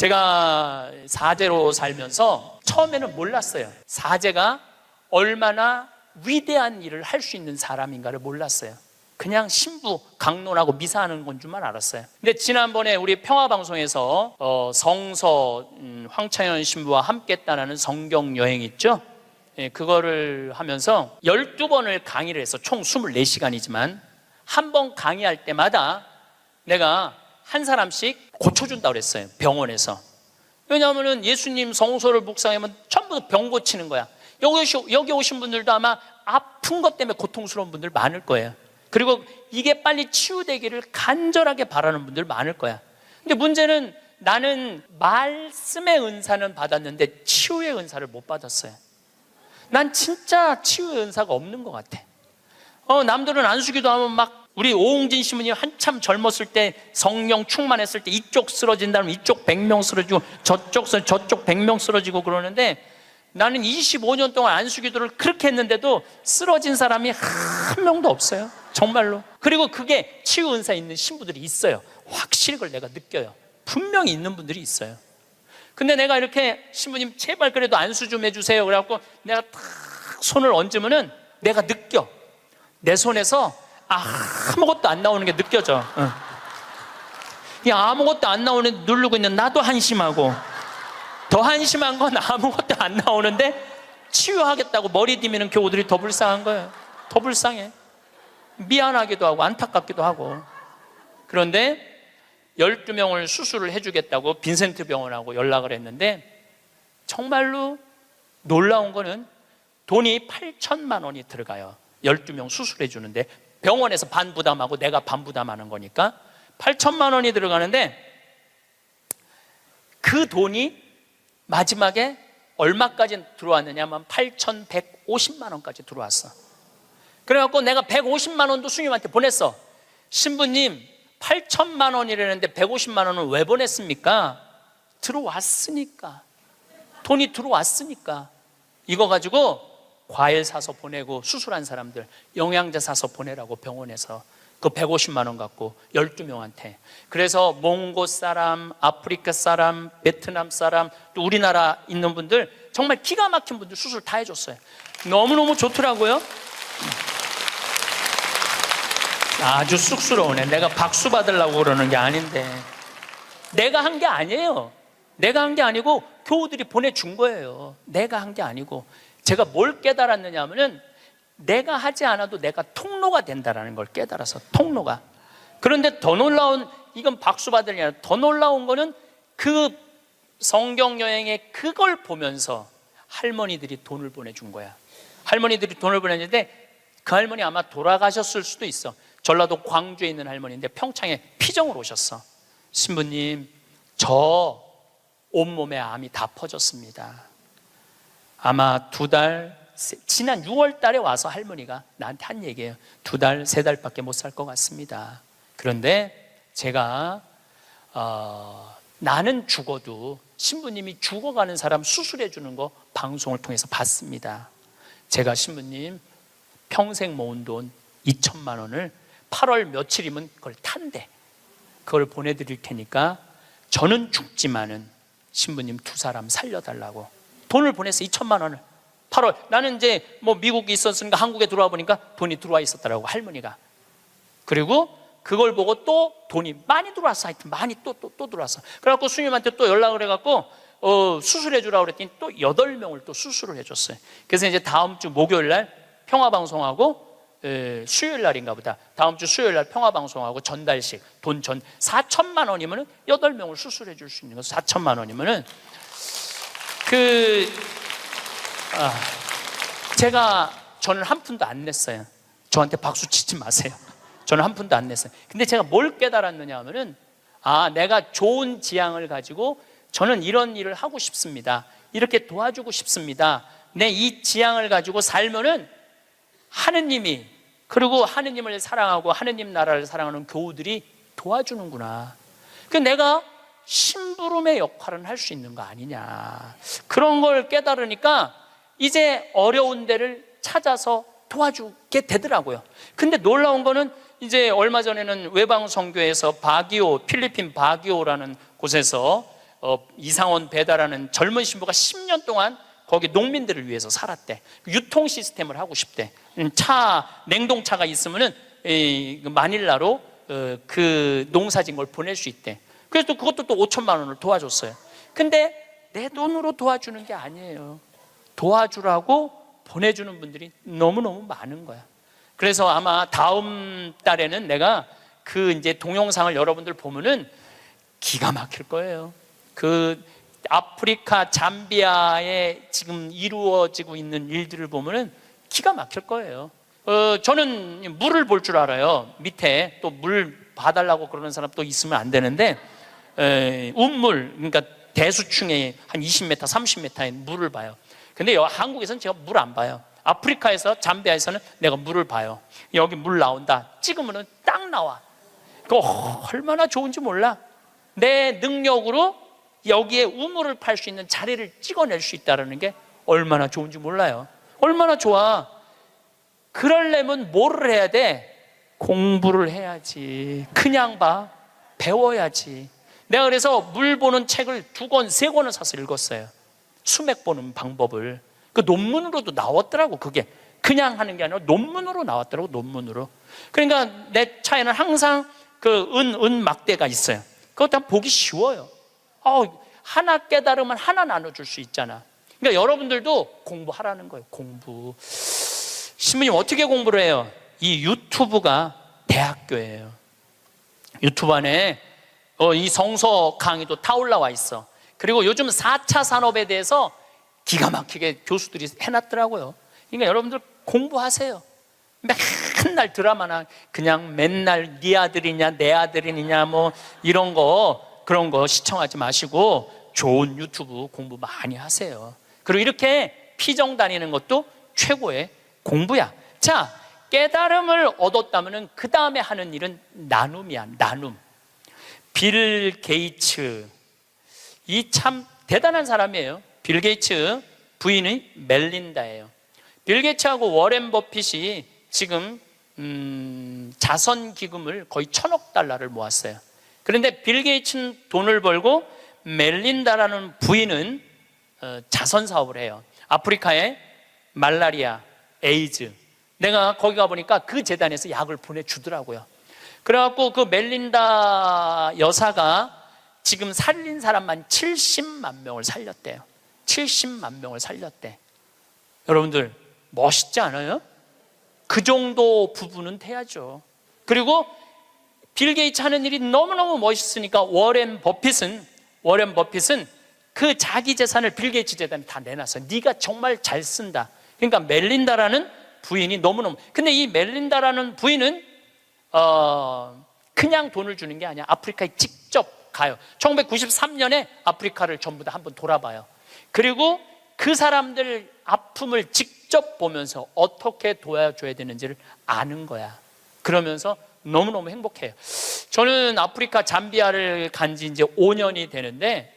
제가 사제로 살면서 처음에는 몰랐어요. 사제가 얼마나 위대한 일을 할 수 있는 사람인가를 몰랐어요. 그냥 신부 강론하고 미사하는 건 줄만 알았어요. 근데 지난번에 우리 평화방송에서 성서 황창현 신부와 함께 따라는 성경 여행 있죠? 예, 그거를 하면서 12번을 강의를 해서 총 24시간이지만 한 번 강의할 때마다 내가 한 사람씩 고쳐준다고 그랬어요. 병원에서. 왜냐하면 예수님 성서를 묵상하면 전부 병 고치는 거야. 여기 오신 분들도 아마 아픈 것 때문에 고통스러운 분들 많을 거예요. 그리고 이게 빨리 치유되기를 간절하게 바라는 분들 많을 거야. 근데 문제는 나는 말씀의 은사는 받았는데 치유의 은사를 못 받았어요. 난 진짜 치유의 은사가 없는 것 같아. 남들은 안수기도 하면 막 우리 오홍진 신부님 한참 젊었을 때 성령 충만했을 때 이쪽 쓰러진다면 이쪽 100명 쓰러지고 저쪽 100명 쓰러지고 그러는데 나는 25년 동안 안수기도를 그렇게 했는데도 쓰러진 사람이 한 명도 없어요. 정말로. 그리고 그게 치유 은사 있는 신부들이 있어요. 확실히 그걸 내가 느껴요. 분명히 있는 분들이 있어요. 근데 내가 이렇게 신부님 제발 그래도 안수 좀 해주세요 그래갖고 내가 탁 손을 얹으면은 내가 느껴. 내 손에서 아무것도 안 나오는 게 느껴져. 이 아무것도 안 나오는 누르고 있는 나도 한심하고 더 한심한 건 아무것도 안 나오는데 치유하겠다고 머리 디미는 교우들이 더 불쌍한 거예요. 더 불쌍해. 미안하기도 하고 안타깝기도 하고. 그런데 12명을 수술을 해주겠다고 빈센트 병원하고 연락을 했는데 정말로 놀라운 거는 돈이 8천만 원이 들어가요. 12명 수술해 주는데 병원에서 반 부담하고 내가 반 부담하는 거니까 8천만 원이 들어가는데 그 돈이 마지막에 얼마까지 들어왔느냐면 8,150만 원까지 들어왔어. 그래갖고 내가 150만 원도 스님한테 보냈어. 신부님 8천만 원이라는데 150만 원은 왜 보냈습니까? 들어왔으니까. 돈이 들어왔으니까. 이거 가지고 과일 사서 보내고 수술한 사람들 영양제 사서 보내라고 병원에서 그 150만 원 갖고 12명한테. 그래서 몽고 사람, 아프리카 사람, 베트남 사람, 또 우리나라 있는 분들 정말 기가 막힌 분들 수술 다 해줬어요. 너무너무 좋더라고요. 아주 쑥스러우네. 내가 박수 받으려고 그러는 게 아닌데. 내가 한 게 아니에요. 내가 한 게 아니고 교우들이 보내준 거예요. 내가 한 게 아니고. 제가 뭘 깨달았느냐 하면은 내가 하지 않아도 내가 통로가 된다는 걸 깨달아서. 통로가. 그런데 더 놀라운, 이건 박수 받을 게 아니라 더 놀라운 거는 그 성경 여행에 그걸 보면서 할머니들이 돈을 보내준 거야. 할머니들이 돈을 보냈는데 그 할머니 아마 돌아가셨을 수도 있어. 전라도 광주에 있는 할머니인데 평창에 피정을 오셨어. 신부님, 저 온몸에 암이 다 퍼졌습니다. 아마 2달, 지난 6월 달에 와서 할머니가 나한테 한 얘기예요. 2달, 3달밖에 못 살 것 같습니다. 그런데 제가 나는 죽어도 신부님이 죽어가는 사람 수술해 주는 거 방송을 통해서 봤습니다. 제가 신부님 평생 모은 돈 2천만 원을 8월 며칠이면 그걸 탄대. 그걸 보내드릴 테니까 저는 죽지만은 신부님 2사람 살려달라고 돈을 보냈어. 2천만 원을 8월. 나는 이제 뭐 미국에 있었으니까 한국에 들어와 보니까 돈이 들어와 있었더라고 할머니가. 그리고 그걸 보고 또 돈이 많이 들어왔어. 하여튼 많이 또 들어왔어. 그래갖고 수님한테 또 연락을 해갖고 수술해 주라고 그랬더니 또 8명을 또 수술을 해줬어요. 그래서 이제 다음 주 목요일 날 평화방송하고 수요일 날인가 보다. 다음 주 수요일 날 평화방송하고 전달식 돈 4천만 원이면은 8명을 수술해 줄 수 있는 거. 4천만 원이면은 저는 한 푼도 안 냈어요. 저한테 박수 치지 마세요. 저는 한 푼도 안 냈어요. 근데 제가 뭘 깨달았느냐 하면은 내가 좋은 지향을 가지고 저는 이런 일을 하고 싶습니다. 이렇게 도와주고 싶습니다. 내 이 지향을 가지고 살면은 하느님이, 그리고 하느님을 사랑하고 하느님 나라를 사랑하는 교우들이 도와주는구나. 내가 심부름의 역할은 할 수 있는 거 아니냐. 그런 걸 깨달으니까 이제 어려운 데를 찾아서 도와주게 되더라고요. 근데 놀라운 거는 이제 얼마 전에는 외방선교에서 필리핀 바기오라는 곳에서 이상원 배달하는 젊은 신부가 10년 동안 거기 농민들을 위해서 살았대. 유통 시스템을 하고 싶대. 냉동차가 있으면은 마닐라로 그 농사진 걸 보낼 수 있대. 그래서 또 그것도 또 5천만 원을 도와줬어요. 근데 내 돈으로 도와주는 게 아니에요. 도와주라고 보내주는 분들이 너무너무 많은 거야. 그래서 아마 다음 달에는 내가 그 이제 동영상을 여러분들 보면은 기가 막힐 거예요. 그 아프리카 잠비아에 지금 이루어지고 있는 일들을 보면은 기가 막힐 거예요. 저는 물을 볼 줄 알아요. 밑에 또 물 봐달라고 그러는 사람 또 있으면 안 되는데, 운물, 그러니까 대수층에 한 20m, 30m의 물을 봐요. 근데 한국에서는 제가 물 안 봐요. 아프리카에서, 잠비아에서는 내가 물을 봐요. 여기 물 나온다. 찍으면은 딱 나와. 그거 얼마나 좋은지 몰라. 내 능력으로 여기에 우물을 팔 수 있는 자리를 찍어낼 수 있다는 게 얼마나 좋은지 몰라요. 얼마나 좋아. 그러려면 뭐를 해야 돼? 공부를 해야지. 그냥 봐. 배워야지. 내가 그래서 물 보는 책을 2권, 3권을 사서 읽었어요. 수맥 보는 방법을. 그 논문으로도 나왔더라고. 그게 그냥 하는 게 아니라 논문으로 나왔더라고. 논문으로. 그러니까 내 차에는 항상 그 은 막대가 있어요. 그것도 보기 쉬워요. 하나 깨달으면 하나 나눠줄 수 있잖아. 그러니까 여러분들도 공부하라는 거예요. 공부. 신부님 어떻게 공부를 해요? 이 유튜브가 대학교예요. 유튜브 안에 이 성서 강의도 다 올라와 있어. 그리고 요즘 4차 산업에 대해서 기가 막히게 교수들이 해놨더라고요. 그러니까 여러분들 공부하세요. 맨날 드라마나 그냥 맨날 네 아들이냐 내 아들이냐 뭐 이런 거 그런 거 시청하지 마시고 좋은 유튜브 공부 많이 하세요. 그리고 이렇게 피정 다니는 것도 최고의 공부야. 자, 깨달음을 얻었다면 그 다음에 하는 일은 나눔이야. 나눔. 빌 게이츠, 이 참 대단한 사람이에요. 빌 게이츠 부인이 멜린다예요. 빌 게이츠하고 워렌 버핏이 지금 자선 기금을 거의 1,000억 달러를 모았어요. 그런데 빌 게이츠는 돈을 벌고 멜린다라는 부인은 자선 사업을 해요. 아프리카에 말라리아, 에이즈, 내가 거기 가보니까 그 재단에서 약을 보내주더라고요. 그래갖고 그 멜린다 여사가 지금 살린 사람만 70만 명을 살렸대요. 70만 명을 살렸대. 여러분들 멋있지 않아요? 그 정도 부분은 돼야죠. 그리고 빌 게이츠 하는 일이 너무너무 멋있으니까 워렌 버핏은 그 자기 재산을 빌 게이츠 재단에 다 내놨어요. 네가 정말 잘 쓴다. 그러니까 멜린다라는 부인이 너무너무, 근데 이 멜린다라는 부인은 그냥 돈을 주는 게 아니야. 아프리카에 직접 가요. 1993년에 아프리카를 전부 다 한번 돌아봐요. 그리고 그 사람들 아픔을 직접 보면서 어떻게 도와줘야 되는지를 아는 거야. 그러면서 너무너무 행복해요. 저는 아프리카 잠비아를 간 지 이제 5년이 되는데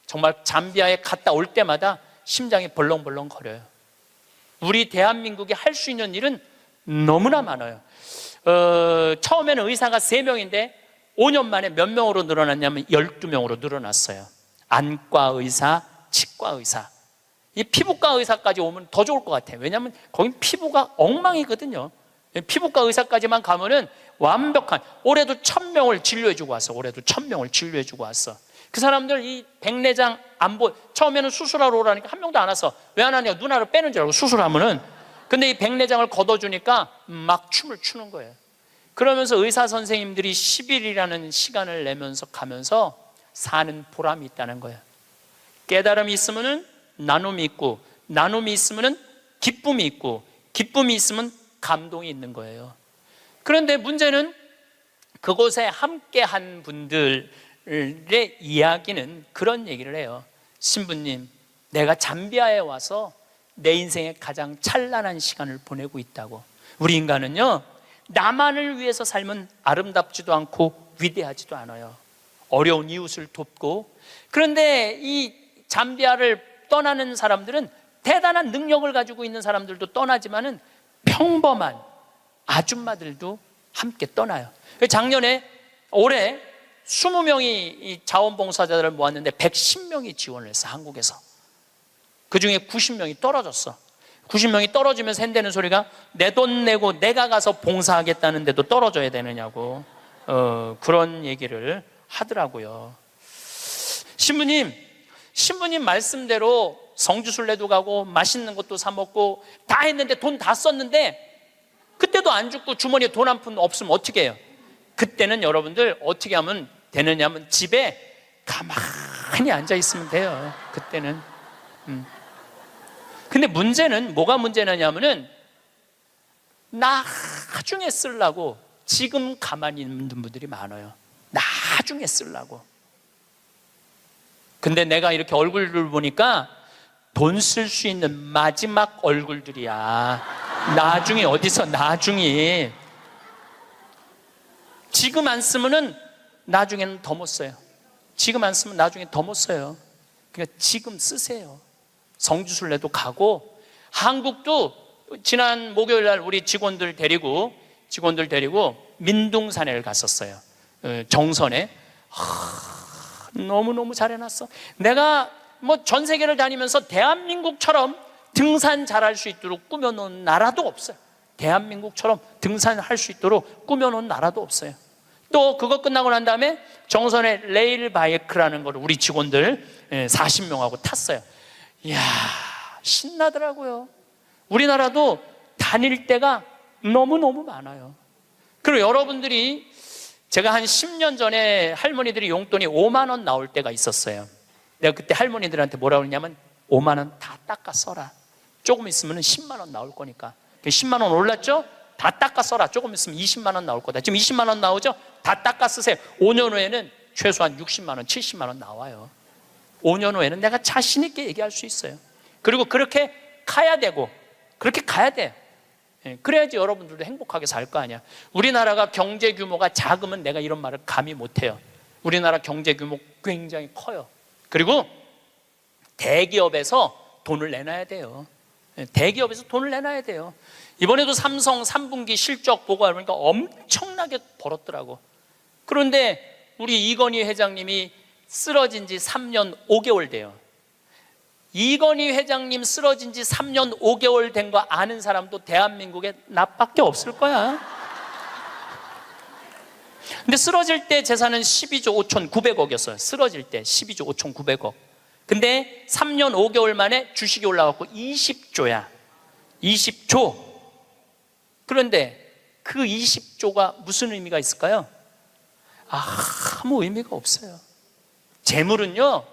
정말 잠비아에 갔다 올 때마다 심장이 벌렁벌렁 거려요. 우리 대한민국이 할 수 있는 일은 너무나 많아요. 처음에는 의사가 3명인데 5년 만에 몇 명으로 늘어났냐면 12명으로 늘어났어요. 안과 의사, 치과 의사. 이 피부과 의사까지 오면 더 좋을 것 같아요. 왜냐하면 거긴 피부가 엉망이거든요. 피부과 의사까지만 가면은 완벽한, 올해도 1,000명을 진료해주고 왔어. 올해도 1,000명을 진료해주고 왔어. 그 사람들 이 백내장 안 보, 처음에는 수술하러 오라니까 한 명도 안 왔어. 왜 안 하냐? 눈알을 빼는 줄 알고 수술하면은. 근데 이 백내장을 걷어주니까 막 춤을 추는 거예요. 그러면서 의사 선생님들이 10일이라는 시간을 내면서 가면서 사는 보람이 있다는 거예요. 깨달음이 있으면은 나눔이 있고, 나눔이 있으면은 기쁨이 있고, 기쁨이 있으면 감동이 있는 거예요. 그런데 문제는 그곳에 함께 한 분들의 이야기는 그런 얘기를 해요. 신부님, 내가 잠비아에 와서 내 인생의 가장 찬란한 시간을 보내고 있다고. 우리 인간은요, 나만을 위해서 살면 아름답지도 않고 위대하지도 않아요. 어려운 이웃을 돕고. 그런데 이 잠비아를 떠나는 사람들은 대단한 능력을 가지고 있는 사람들도 떠나지만은 평범한 아줌마들도 함께 떠나요. 작년에, 올해 20명이 자원봉사자들을 모았는데 110명이 지원을 했어, 한국에서. 그 중에 90명이 떨어졌어. 90명이 떨어지면서 한다는 소리가 내 돈 내고 내가 가서 봉사하겠다는데도 떨어져야 되느냐고 그런 얘기를 하더라고요. 신부님 말씀대로 성주순례도 가고 맛있는 것도 사 먹고 다 했는데 돈 다 썼는데 그때도 안 죽고 주머니에 돈 한 푼 없으면 어떻게 해요? 그때는 여러분들 어떻게 하면 되느냐면 집에 가만히 앉아 있으면 돼요. 그때는. 근데 문제는 뭐가 문제냐면은 나중에 쓰려고 지금 가만히 있는 분들이 많아요. 나중에 쓰려고. 근데 내가 이렇게 얼굴을 보니까 돈 쓸 수 있는 마지막 얼굴들이야. 나중에 어디서 나중에. 지금 안 쓰면은 나중에는 더 못 써요. 지금 안 쓰면 나중에 더 못 써요. 그러니까 지금 쓰세요. 성주순례도 가고, 한국도 지난 목요일 날 우리 직원들 데리고 민둥산에를 갔었어요. 정선에. 너무너무 잘 해놨어. 내가 뭐 전 세계를 다니면서 대한민국처럼 등산 잘할 수 있도록 꾸며놓은 나라도 없어요. 대한민국처럼 등산할 수 있도록 꾸며놓은 나라도 없어요. 또 그거 끝나고 난 다음에 정선에 레일 바이크라는 걸 우리 직원들 40명하고 탔어요. 이야, 신나더라고요. 우리나라도 다닐 때가 너무너무 많아요. 그리고 여러분들이, 제가 한 10년 전에 할머니들이 용돈이 5만 원 나올 때가 있었어요. 내가 그때 할머니들한테 뭐라고 그러냐면 5만 원 다 닦아 써라. 조금 있으면 10만 원 나올 거니까. 10만 원 올랐죠? 다 닦아 써라. 조금 있으면 20만 원 나올 거다. 지금 20만 원 나오죠? 다 닦아 쓰세요. 5년 후에는 최소한 60만 원, 70만 원 나와요. 5년 후에는 내가 자신 있게 얘기할 수 있어요. 그리고 그렇게 가야 되고, 그렇게 가야 돼요. 그래야지 여러분들도 행복하게 살 거 아니야. 우리나라가 경제 규모가 작으면 내가 이런 말을 감히 못해요. 우리나라 경제 규모 굉장히 커요. 그리고 대기업에서 돈을 내놔야 돼요. 대기업에서 돈을 내놔야 돼요. 이번에도 삼성 3분기 실적 보고 보니까 엄청나게 벌었더라고. 그런데 우리 이건희 회장님이 쓰러진 지 3년 5개월 돼요. 이건희 회장님 쓰러진 지 3년 5개월 된 거 아는 사람도 대한민국에 나밖에 없을 거야. 근데 쓰러질 때 재산은 12조 5,900억이었어요. 쓰러질 때 12조 5,900억. 근데 3년 5개월 만에 주식이 올라갔고 20조야. 20조. 그런데 그 20조가 무슨 의미가 있을까요? 아무 의미가 없어요. 재물은요,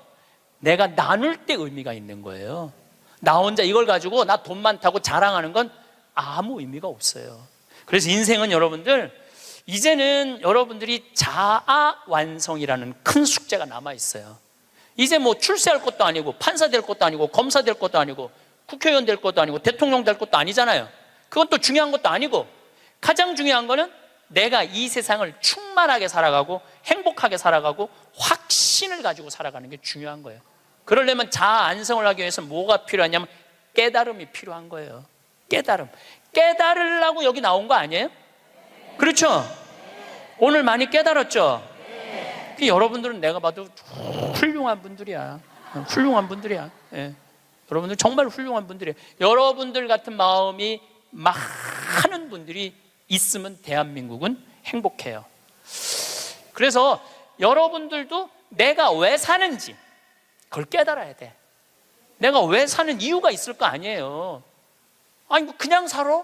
내가 나눌 때 의미가 있는 거예요. 나 혼자 이걸 가지고 나 돈 많다고 자랑하는 건 아무 의미가 없어요. 그래서 인생은 여러분들, 이제는 여러분들이 자아 완성이라는 큰 숙제가 남아 있어요. 이제 뭐 출세할 것도 아니고 판사 될 것도 아니고 검사 될 것도 아니고 국회의원 될 것도 아니고 대통령 될 것도 아니잖아요. 그건 또 중요한 것도 아니고, 가장 중요한 거는 내가 이 세상을 충만하게 살아가고 행복하게 살아가고 확신을 가지고 살아가는 게 중요한 거예요. 그러려면 자아 안성을 하기 위해서 뭐가 필요하냐면 깨달음이 필요한 거예요. 깨달으려고 여기 나온 거 아니에요? 그렇죠? 오늘 많이 깨달았죠? 여러분들은 내가 봐도 훌륭한 분들이야. 훌륭한 분들이야. 예. 여러분들 정말 훌륭한 분들이에요. 여러분들 같은 마음이 많은 분들이 있으면 대한민국은 행복해요. 그래서 여러분들도 내가 왜 사는지 그걸 깨달아야 돼. 내가 왜 사는 이유가 있을 거 아니에요. 아니 그냥 살아?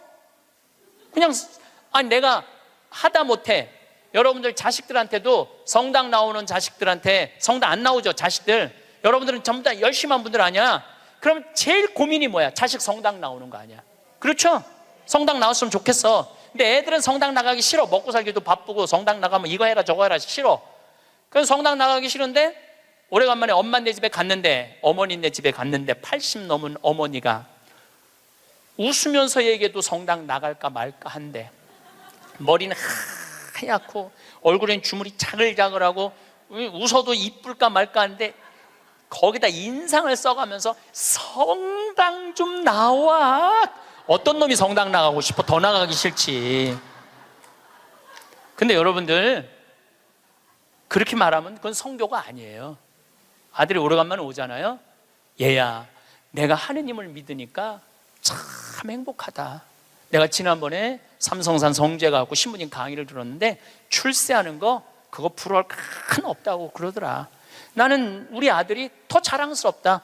아니 내가 하다 못해. 여러분들 자식들한테도, 성당 나오는 자식들한테, 성당 안 나오죠 자식들, 여러분들은 전부 다 열심히 한 분들 아니야. 그럼 제일 고민이 뭐야? 자식 성당 나오는 거 아니야. 그렇죠? 성당 나왔으면 좋겠어. 근데 애들은 성당 나가기 싫어. 먹고 살기도 바쁘고 성당 나가면 이거 해라 저거 해라 싫어. 그래서 성당 나가기 싫은데 오래간만에 엄마네 집에 갔는데, 어머니네 집에 갔는데 80 넘은 어머니가 웃으면서 얘기해도 성당 나갈까 말까 한데, 머리는 하얗고 얼굴엔 주물이 자글자글하고 웃어도 이쁠까 말까 하는데 거기다 인상을 써가면서 성당 좀 나와. 어떤 놈이 성당 나가고 싶어? 더 나가기 싫지. 근데 여러분들, 그렇게 말하면 그건 성교가 아니에요. 아들이 오래간만에 오잖아요. 얘야, 내가 하느님을 믿으니까 참 행복하다. 내가 지난번에 삼성산 성재 가고 신부님 강의를 들었는데 출세하는 거 그거 부러울 큰 없다고 그러더라. 나는 우리 아들이 더 자랑스럽다.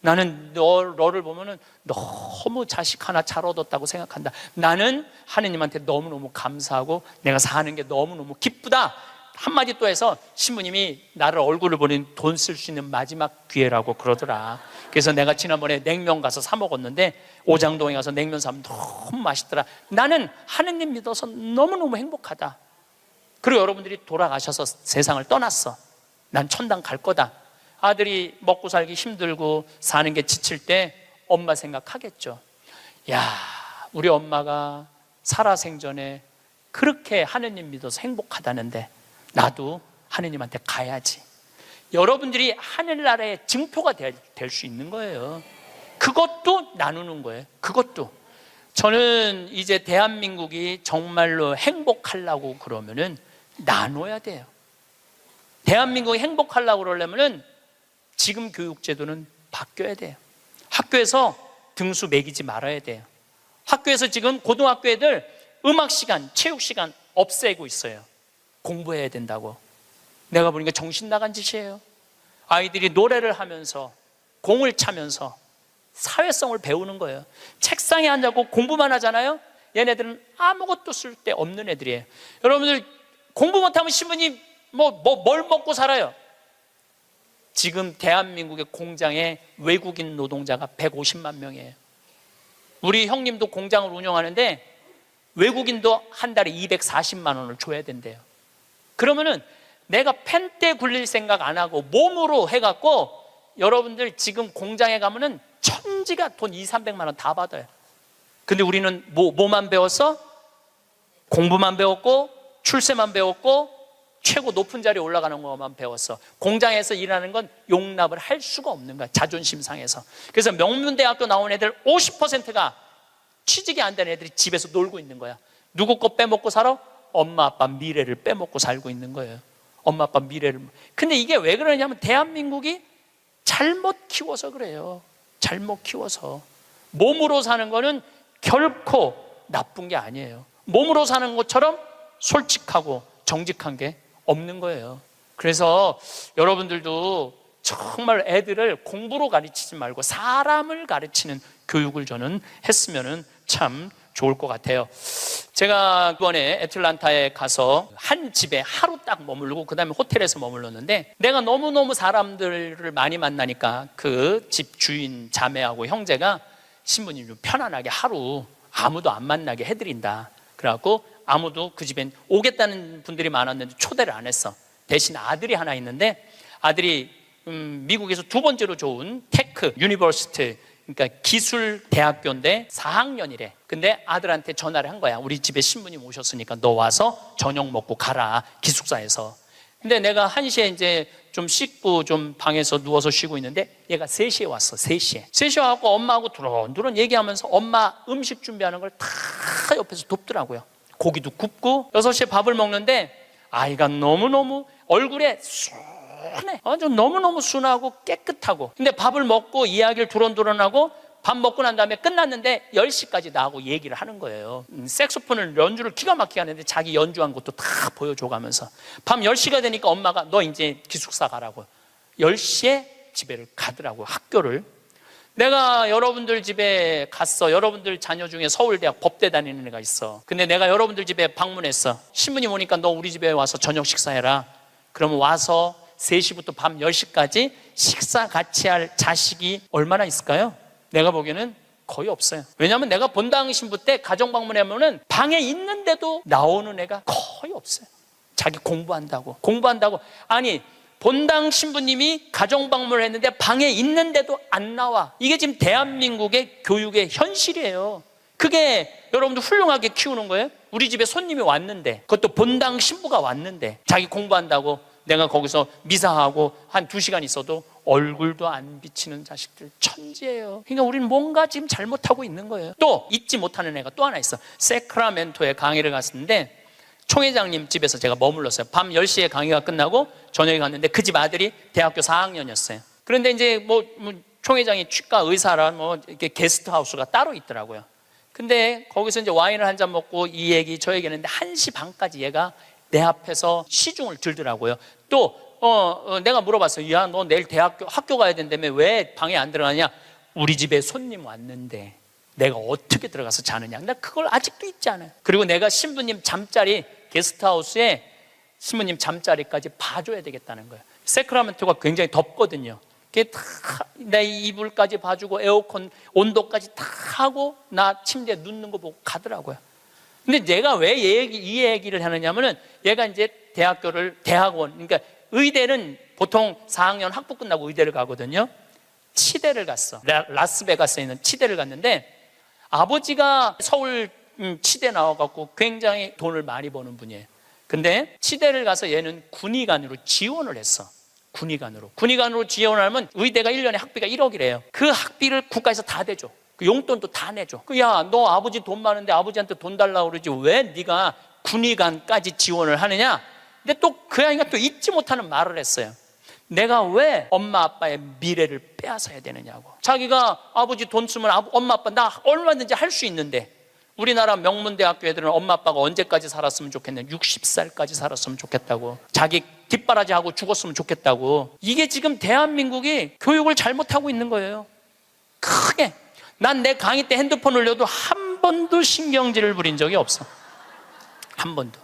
나는 너를 보면은 너무 자식 하나 잘 얻었다고 생각한다. 나는 하느님한테 너무너무 감사하고 내가 사는 게 너무너무 기쁘다. 한마디 또 해서 신부님이 나를 얼굴을 보는 돈 쓸 수 있는 마지막 기회라고 그러더라. 그래서 내가 지난번에 냉면 가서 사 먹었는데 오장동에 가서 냉면 사면 너무 맛있더라. 나는 하느님 믿어서 너무너무 행복하다. 그리고 여러분들이 돌아가셔서 세상을 떠났어. 난 천당 갈 거다. 아들이 먹고 살기 힘들고 사는 게 지칠 때 엄마 생각하겠죠. 야, 우리 엄마가 살아생전에 그렇게 하느님 믿어서 행복하다는데 나도 하느님한테 가야지. 여러분들이 하늘나라의 증표가 될 수 있는 거예요. 그것도 나누는 거예요. 그것도. 저는 이제 대한민국이 정말로 행복하려고 그러면은 나눠야 돼요. 대한민국이 행복하려고 그러려면은 지금 교육제도는 바뀌어야 돼요. 학교에서 등수 매기지 말아야 돼요. 학교에서 지금 고등학교 애들 음악 시간, 체육 시간 없애고 있어요. 공부해야 된다고. 내가 보니까 정신 나간 짓이에요. 아이들이 노래를 하면서 공을 차면서 사회성을 배우는 거예요. 책상에 앉아고 공부만 하잖아요. 얘네들은 아무것도 쓸 데 없는 애들이에요. 여러분들 공부 못하면 신부님 뭘 먹고 살아요? 지금 대한민국의 공장에 외국인 노동자가 150만 명이에요. 우리 형님도 공장을 운영하는데 외국인도 한 달에 240만 원을 줘야 된대요. 그러면은 내가 펜대 굴릴 생각 안 하고 몸으로 해갖고 여러분들 지금 공장에 가면은 천지가 돈 2, 300만 원 다 받아요. 근데 우리는 뭐만 배웠어? 공부만 배웠고 출세만 배웠고 최고 높은 자리에 올라가는 것만 배웠어. 공장에서 일하는 건 용납을 할 수가 없는 거야. 자존심 상해서. 그래서 명문대학교 나온 애들 50%가 취직이 안 된 애들이 집에서 놀고 있는 거야. 누구 거 빼먹고 살아? 엄마 아빠 미래를 빼먹고 살고 있는 거예요. 엄마 아빠 미래를. 근데 이게 왜 그러냐면 대한민국이 잘못 키워서 그래요. 잘못 키워서. 몸으로 사는 거는 결코 나쁜 게 아니에요. 몸으로 사는 것처럼 솔직하고 정직한 게 없는 거예요. 그래서 여러분들도 정말 애들을 공부로 가르치지 말고 사람을 가르치는 교육을 저는 했으면 참 좋을 것 같아요. 제가 이번에 애틀란타에 가서 한 집에 하루 딱 머물고 그 다음에 호텔에서 머물렀는데 내가 너무너무 사람들을 많이 만나니까 그 집 주인 자매하고 형제가 신부님 좀 편안하게 하루 아무도 안 만나게 해드린다. 그래갖고 아무도 그 집엔 오겠다는 분들이 많았는데 초대를 안 했어. 대신 아들이 하나 있는데 아들이 미국에서 두 번째로 좋은 테크 유니버시티, 그러니까 기술 대학교인데 4학년이래. 근데 아들한테 전화를 한 거야. 우리 집에 신부님 오셨으니까 너 와서 저녁 먹고 가라, 기숙사에서. 근데 내가 1시에 이제 좀 씻고 좀 방에서 누워서 쉬고 있는데 얘가 3시에 왔어. 3시에 와서 엄마하고 두런두런 얘기하면서 엄마 음식 준비하는 걸 다 옆에서 돕더라고요. 고기도 굽고 6시에 밥을 먹는데 아이가 너무너무 얼굴에 순해. 아주 너무너무 순하고 깨끗하고. 근데 밥을 먹고 이야기를 두런두런하고 밥 먹고 난 다음에 끝났는데 10시까지 나하고 얘기를 하는 거예요. 색소폰을 연주를 기가 막히게 하는데 자기 연주한 것도 다 보여줘가면서 밤 10시가 되니까 엄마가 너 이제 기숙사 가라고 10시에 집에를 가더라고. 학교를. 내가 여러분들 집에 갔어. 여러분들 자녀 중에 서울대학 법대 다니는 애가 있어. 근데 내가 여러분들 집에 방문했어. 신부님 오니까 너 우리 집에 와서 저녁 식사해라. 그러면 와서 3시부터 밤 10시까지 식사 같이 할 자식이 얼마나 있을까요? 내가 보기에는 거의 없어요. 왜냐하면 내가 본당 신부 때 가정 방문하면은 방에 있는데도 나오는 애가 거의 없어요. 자기 공부한다고. 아니 본당 신부님이 가정 방문을 했는데 방에 있는데도 안 나와. 이게 지금 대한민국의 교육의 현실이에요. 그게 여러분들 훌륭하게 키우는 거예요? 우리 집에 손님이 왔는데, 그것도 본당 신부가 왔는데 자기 공부한다고 내가 거기서 미사하고 한 2시간 있어도 얼굴도 안 비치는 자식들 천지예요. 그러니까 우리는 뭔가 지금 잘못하고 있는 거예요. 또 잊지 못하는 애가 또 하나 있어. 세크라멘토에 강의를 갔었는데 총회장님 집에서 제가 머물렀어요. 밤 10시에 강의가 끝나고 저녁에 갔는데 그 집 아들이 대학교 4학년이었어요. 그런데 이제 뭐 총회장이 치과 의사라 뭐 이렇게 게스트하우스가 따로 있더라고요. 근데 거기서 이제 와인을 한 잔 먹고 이 얘기 저 얘기 했는데 1시 반까지 얘가 내 앞에서 시중을 들더라고요. 또 내가 물어봤어요. 야, 너 내일 학교 가야 된다며 왜 방에 안 들어가냐? 우리 집에 손님 왔는데 내가 어떻게 들어가서 자느냐? 나 그걸 아직도 잊지 않아요. 그리고 내가 신부님 잠자리 게스트하우스에 신부님 잠자리까지 봐줘야 되겠다는 거예요. 세크라멘토가 굉장히 덥거든요. 내 이불까지 봐주고 에어컨 온도까지 다 하고 나 침대에 눕는 거 보고 가더라고요. 근데 내가 왜 이 얘기를 하느냐면은 얘가 이제 대학원, 그러니까 의대는 보통 4학년 학부 끝나고 의대를 가거든요. 치대를 갔어. 라스베가스에 있는 치대를 갔는데 아버지가 서울 치대 나와갖고 굉장히 돈을 많이 버는 분이에요. 근데 치대를 가서 얘는 군의관으로 지원을 했어. 군의관으로 지원하면 의대가 1년에 학비가 1억이래요. 그 학비를 국가에서 다 대줘. 그 용돈도 다 내줘. 야, 너 아버지 돈 많은데 아버지한테 돈 달라고 그러지 왜 네가 군의관까지 지원을 하느냐? 근데 또 그 아이가 또 잊지 못하는 말을 했어요. 내가 왜 엄마 아빠의 미래를 빼앗아야 되느냐고. 자기가 아버지 돈 쓰면 엄마 아빠 나 얼마든지 할 수 있는데 우리나라 명문대학교 애들은 엄마 아빠가 언제까지 살았으면 좋겠냐, 60살까지 살았으면 좋겠다고, 자기 뒷바라지하고 죽었으면 좋겠다고. 이게 지금 대한민국이 교육을 잘못하고 있는 거예요. 크게. 난 내 강의 때 핸드폰 올려도 한 번도 신경질을 부린 적이 없어. 한 번도.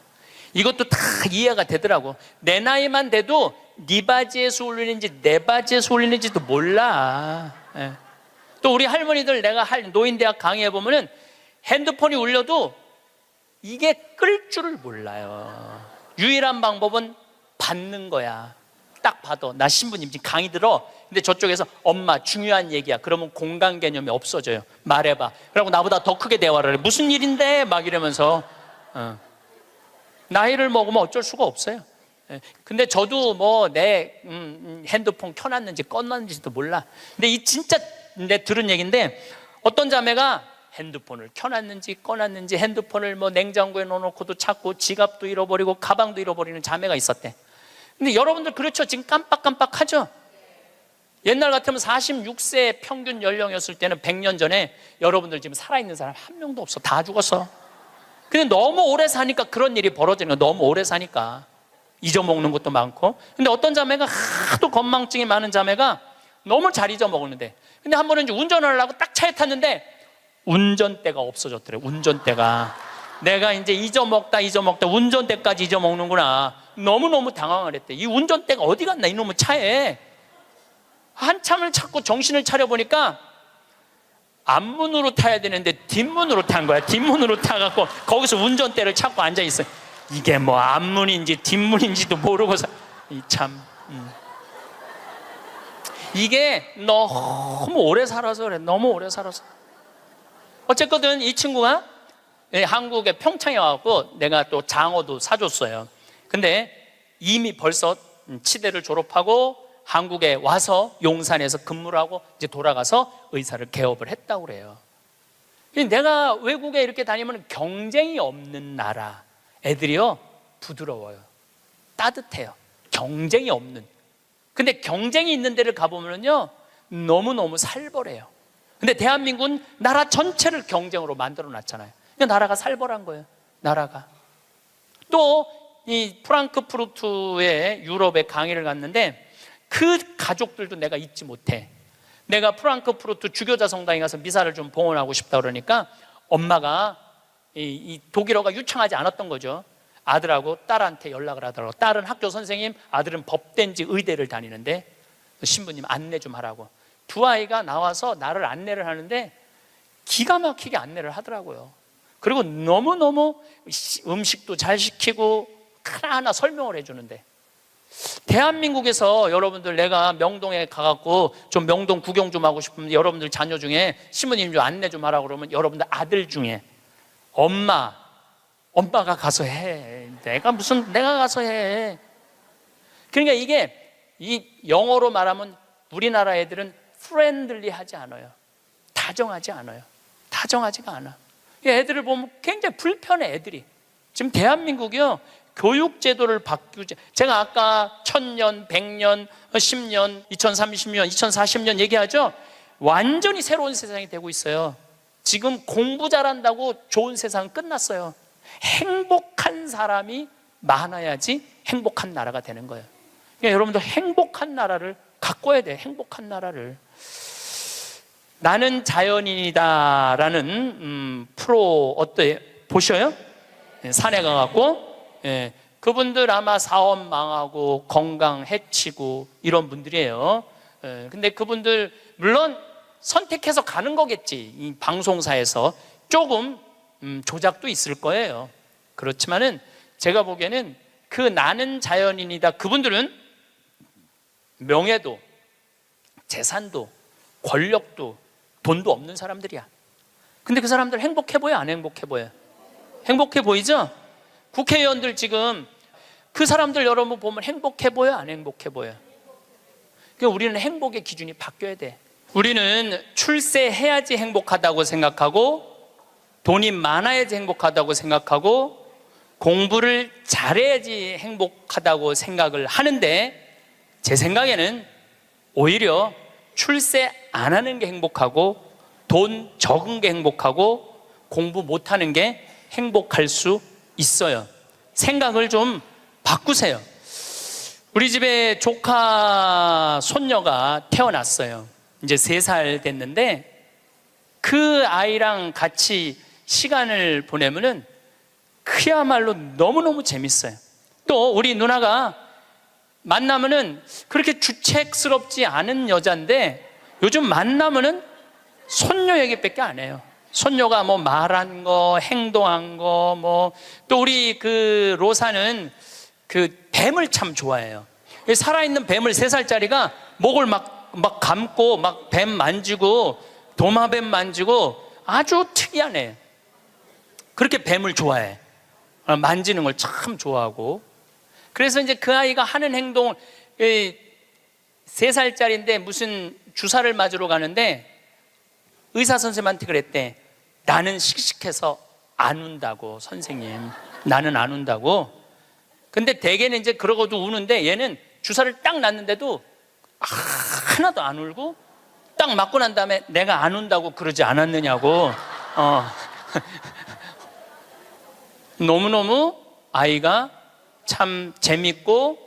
이것도 다 이해가 되더라고. 내 나이만 돼도 네 바지에서 올리는지 내 바지에서 올리는지도 몰라. 예. 또 우리 할머니들 내가 노인대학 강의해 보면은 핸드폰이 울려도 이게 끌 줄을 몰라요. 유일한 방법은 받는 거야. 딱 봐도 나 신부님 지금 강의 들어. 근데 저쪽에서 엄마 중요한 얘기야. 그러면 공간 개념이 없어져요. 말해봐. 그러고 나보다 더 크게 대화를 해. 무슨 일인데? 막 이러면서 나이를 먹으면 어쩔 수가 없어요. 근데 저도 뭐 내 핸드폰 켜놨는지 꺼놨는지도 몰라. 근데 이 진짜 내 들은 얘기인데 어떤 자매가 핸드폰을 켜놨는지 꺼놨는지 핸드폰을 뭐 냉장고에 넣어놓고도 찾고 지갑도 잃어버리고 가방도 잃어버리는 자매가 있었대. 근데 여러분들 그렇죠? 지금 깜빡깜빡하죠? 옛날 같으면 46세 평균 연령이었을 때는 100년 전에 여러분들 지금 살아있는 사람 한 명도 없어. 다 죽었어. 근데 너무 오래 사니까 그런 일이 벌어지는 거야. 너무 오래 사니까 잊어먹는 것도 많고. 근데 어떤 자매가 하도 건망증이 많은 자매가 너무 잘 잊어먹었는데, 근데 한 번은 이제 운전을 하려고 딱 차에 탔는데 운전대가 없어졌더래. 운전대가. 내가 이제 잊어먹다 운전대까지 잊어먹는구나. 너무너무 당황을 했대. 이 운전대가 어디 갔나 이놈의 차에. 한참을 찾고 정신을 차려보니까 앞문으로 타야 되는데 뒷문으로 탄 거야. 뒷문으로 타갖고 거기서 운전대를 찾고 앉아있어요. 이게 뭐 앞문인지 뒷문인지도 모르고서 참 이게 너무 오래 살아서 그래. 너무 오래 살아서. 어쨌거든 이 친구가 한국에 평창에 와갖고 내가 또 장어도 사줬어요. 근데 이미 벌써 치대를 졸업하고 한국에 와서 용산에서 근무를 하고 이제 돌아가서 의사를 개업을 했다고 그래요. 내가 외국에 이렇게 다니면 경쟁이 없는 나라 애들이요 부드러워요. 따뜻해요. 경쟁이 없는. 근데 경쟁이 있는 데를 가보면요 너무너무 살벌해요. 근데 대한민국은 나라 전체를 경쟁으로 만들어 놨잖아요. 그러니까 나라가 살벌한 거예요. 나라가. 또 이 프랑크푸르트에 유럽에 강의를 갔는데 그 가족들도 내가 잊지 못해. 내가 프랑크푸르트 주교자 성당에 가서 미사를 좀 봉헌하고 싶다 그러니까 엄마가 이 독일어가 유창하지 않았던 거죠. 아들하고 딸한테 연락을 하더라고. 딸은 학교 선생님, 아들은 법대인지 의대를 다니는데 신부님 안내 좀 하라고. 두 아이가 나와서 나를 안내를 하는데 기가 막히게 안내를 하더라고요. 그리고 너무너무 음식도 잘 시키고 하나하나 설명을 해주는데, 대한민국에서 여러분들 내가 명동에 가갖고 좀 명동 구경 좀 하고 싶으면 여러분들 자녀 중에 신부님 좀 안내 좀 하라고 그러면 여러분들 아들 중에 엄마가 가서 해. 내가 가서 해. 그러니까 이게 이 영어로 말하면 우리나라 애들은 프렌들리하지 않아요. 다정하지 않아요. 다정하지가 않아. 애들을 보면 굉장히 불편해. 애들이 지금 대한민국이요, 교육제도를 바꾸지. 제가 아까 1000년, 100년, 10년, 2030년, 2040년 얘기하죠. 완전히 새로운 세상이 되고 있어요. 지금 공부 잘한다고 좋은 세상은 끝났어요. 행복한 사람이 많아야지 행복한 나라가 되는 거예요. 그러니까 여러분도 행복한 나라를 가꿔야 돼. 행복한 나라를. 나는 자연인이다 라는 프로 어때요? 보셔요? 산에 가갖고, 예, 그분들 아마 사업 망하고 건강 해치고 이런 분들이에요. 예, 근데 그분들 물론 선택해서 가는 거겠지. 이 방송사에서 조금 조작도 있을 거예요. 그렇지만은 제가 보기에는 그 나는 자연인이다, 그분들은 명예도 재산도 권력도 돈도 없는 사람들이야. 근데 그 사람들 행복해 보여, 안 행복해 보여? 행복해 보이죠? 국회의원들 지금 그 사람들 여러분 보면 행복해 보여, 안 행복해 보여? 그러니까 우리는 행복의 기준이 바뀌어야 돼. 우리는 출세해야지 행복하다고 생각하고, 돈이 많아야지 행복하다고 생각하고, 공부를 잘해야지 행복하다고 생각을 하는데, 제 생각에는 오히려 출세 안 하는 게 행복하고, 돈 적은 게 행복하고, 공부 못하는 게 행복할 수 있어요. 생각을 좀 바꾸세요. 우리 집에 조카 손녀가 태어났어요. 이제 3살 됐는데 그 아이랑 같이 시간을 보내면은 그야말로 너무너무 재밌어요. 또 우리 누나가 만나면은 그렇게 주책스럽지 않은 여자인데 요즘 만나면은 손녀 얘기밖에 안 해요. 손녀가 뭐 말한 거, 행동한 거, 뭐 또 우리 그 로사는 그 뱀을 참 좋아해요. 살아있는 뱀을 3살짜리가 목을 막 감고 막 뱀 만지고 도마뱀 만지고 아주 특이하네. 그렇게 뱀을 좋아해. 만지는 걸 참 좋아하고. 그래서 이제 그 아이가 하는 행동을, 3살짜리인데 무슨 주사를 맞으러 가는데 의사 선생님한테 그랬대. 나는 씩씩해서 안 운다고, 선생님. 나는 안 운다고. 근데 대개는 이제 그러고도 우는데 얘는 주사를 딱 놨는데도 하나도 안 울고 딱 맞고 난 다음에 내가 안 운다고 그러지 않았느냐고. 너무너무 아이가 참 재밌고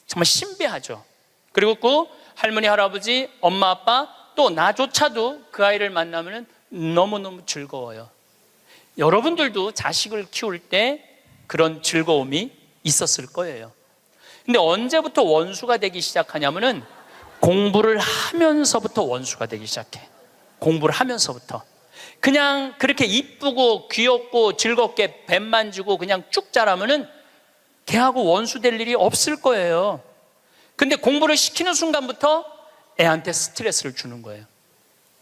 정말 신비하죠. 그리고 그 할머니, 할아버지, 엄마, 아빠 또 나조차도 그 아이를 만나면 너무너무 즐거워요. 여러분들도 자식을 키울 때 그런 즐거움이 있었을 거예요. 근데 언제부터 원수가 되기 시작하냐면은 공부를 하면서부터 원수가 되기 시작해. 공부를 하면서부터. 그냥 그렇게 이쁘고 귀엽고 즐겁게 뱀 만지고 그냥 쭉 자라면은 걔하고 원수 될 일이 없을 거예요. 근데 공부를 시키는 순간부터 애한테 스트레스를 주는 거예요.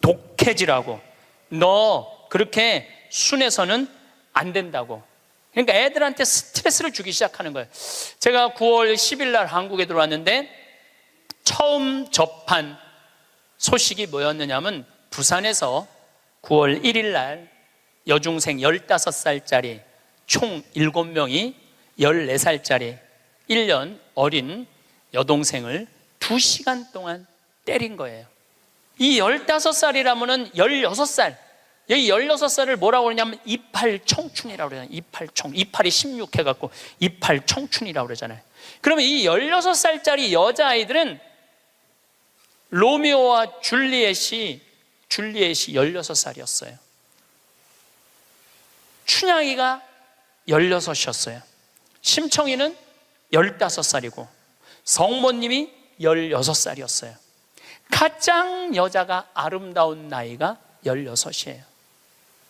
독해지라고. 너 그렇게 순해서는 안 된다고. 그러니까 애들한테 스트레스를 주기 시작하는 거예요. 제가 9월 10일 날 한국에 들어왔는데 처음 접한 소식이 뭐였느냐면 부산에서 9월 1일 날 여중생 15살짜리 총 7명이 14살짜리 1년 어린 여동생을 2시간 동안 때린 거예요. 이 15살이라면 16살, 여기 16살을 뭐라고 그러냐면 이팔 청춘이라고 그러잖아요. 이팔 청, 이팔이 16 해갖고 이팔 청춘이라고 그러잖아요. 그러면 이 16살짜리 여자아이들은 로미오와 줄리엣이 16살이었어요. 춘향이가 16이었어요. 심청이는 15살이고 성모님이 16살이었어요. 가장 여자가 아름다운 나이가 16이에요.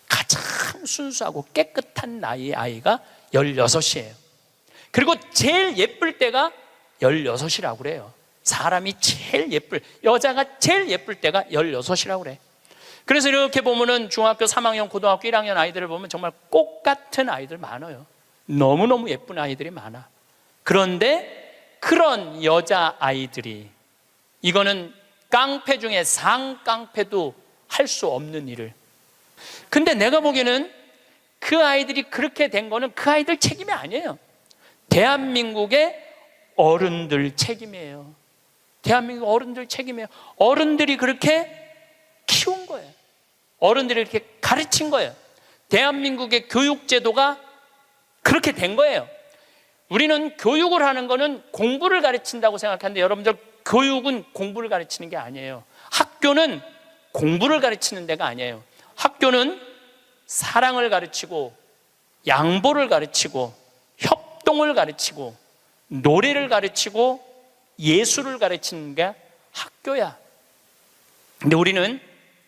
가장 순수하고 깨끗한 나이의 아이가 16이에요. 그리고 제일 예쁠 때가 16이라고 그래요. 사람이 제일 여자가 제일 예쁠 때가 16이라고 그래. 그래서 이렇게 보면은 중학교 3학년, 고등학교 1학년 아이들을 보면 정말 꽃 같은 아이들 많아요. 너무너무 예쁜 아이들이 많아. 그런데 그런 여자 아이들이, 이거는 깡패 중에 상깡패도 할 수 없는 일을. 근데 내가 보기에는 그 아이들이 그렇게 된 거는 그 아이들 책임이 아니에요. 대한민국의 어른들 책임이에요. 대한민국 어른들 책임이에요. 어른들이 그렇게 키운 거예요. 어른들이 이렇게 가르친 거예요. 대한민국의 교육제도가 그렇게 된 거예요. 우리는 교육을 하는 거는 공부를 가르친다고 생각하는데 여러분들, 교육은 공부를 가르치는 게 아니에요. 학교는 공부를 가르치는 데가 아니에요. 학교는 사랑을 가르치고 양보를 가르치고 협동을 가르치고 노래를 가르치고 예술을 가르치는 게 학교야. 근데 우리는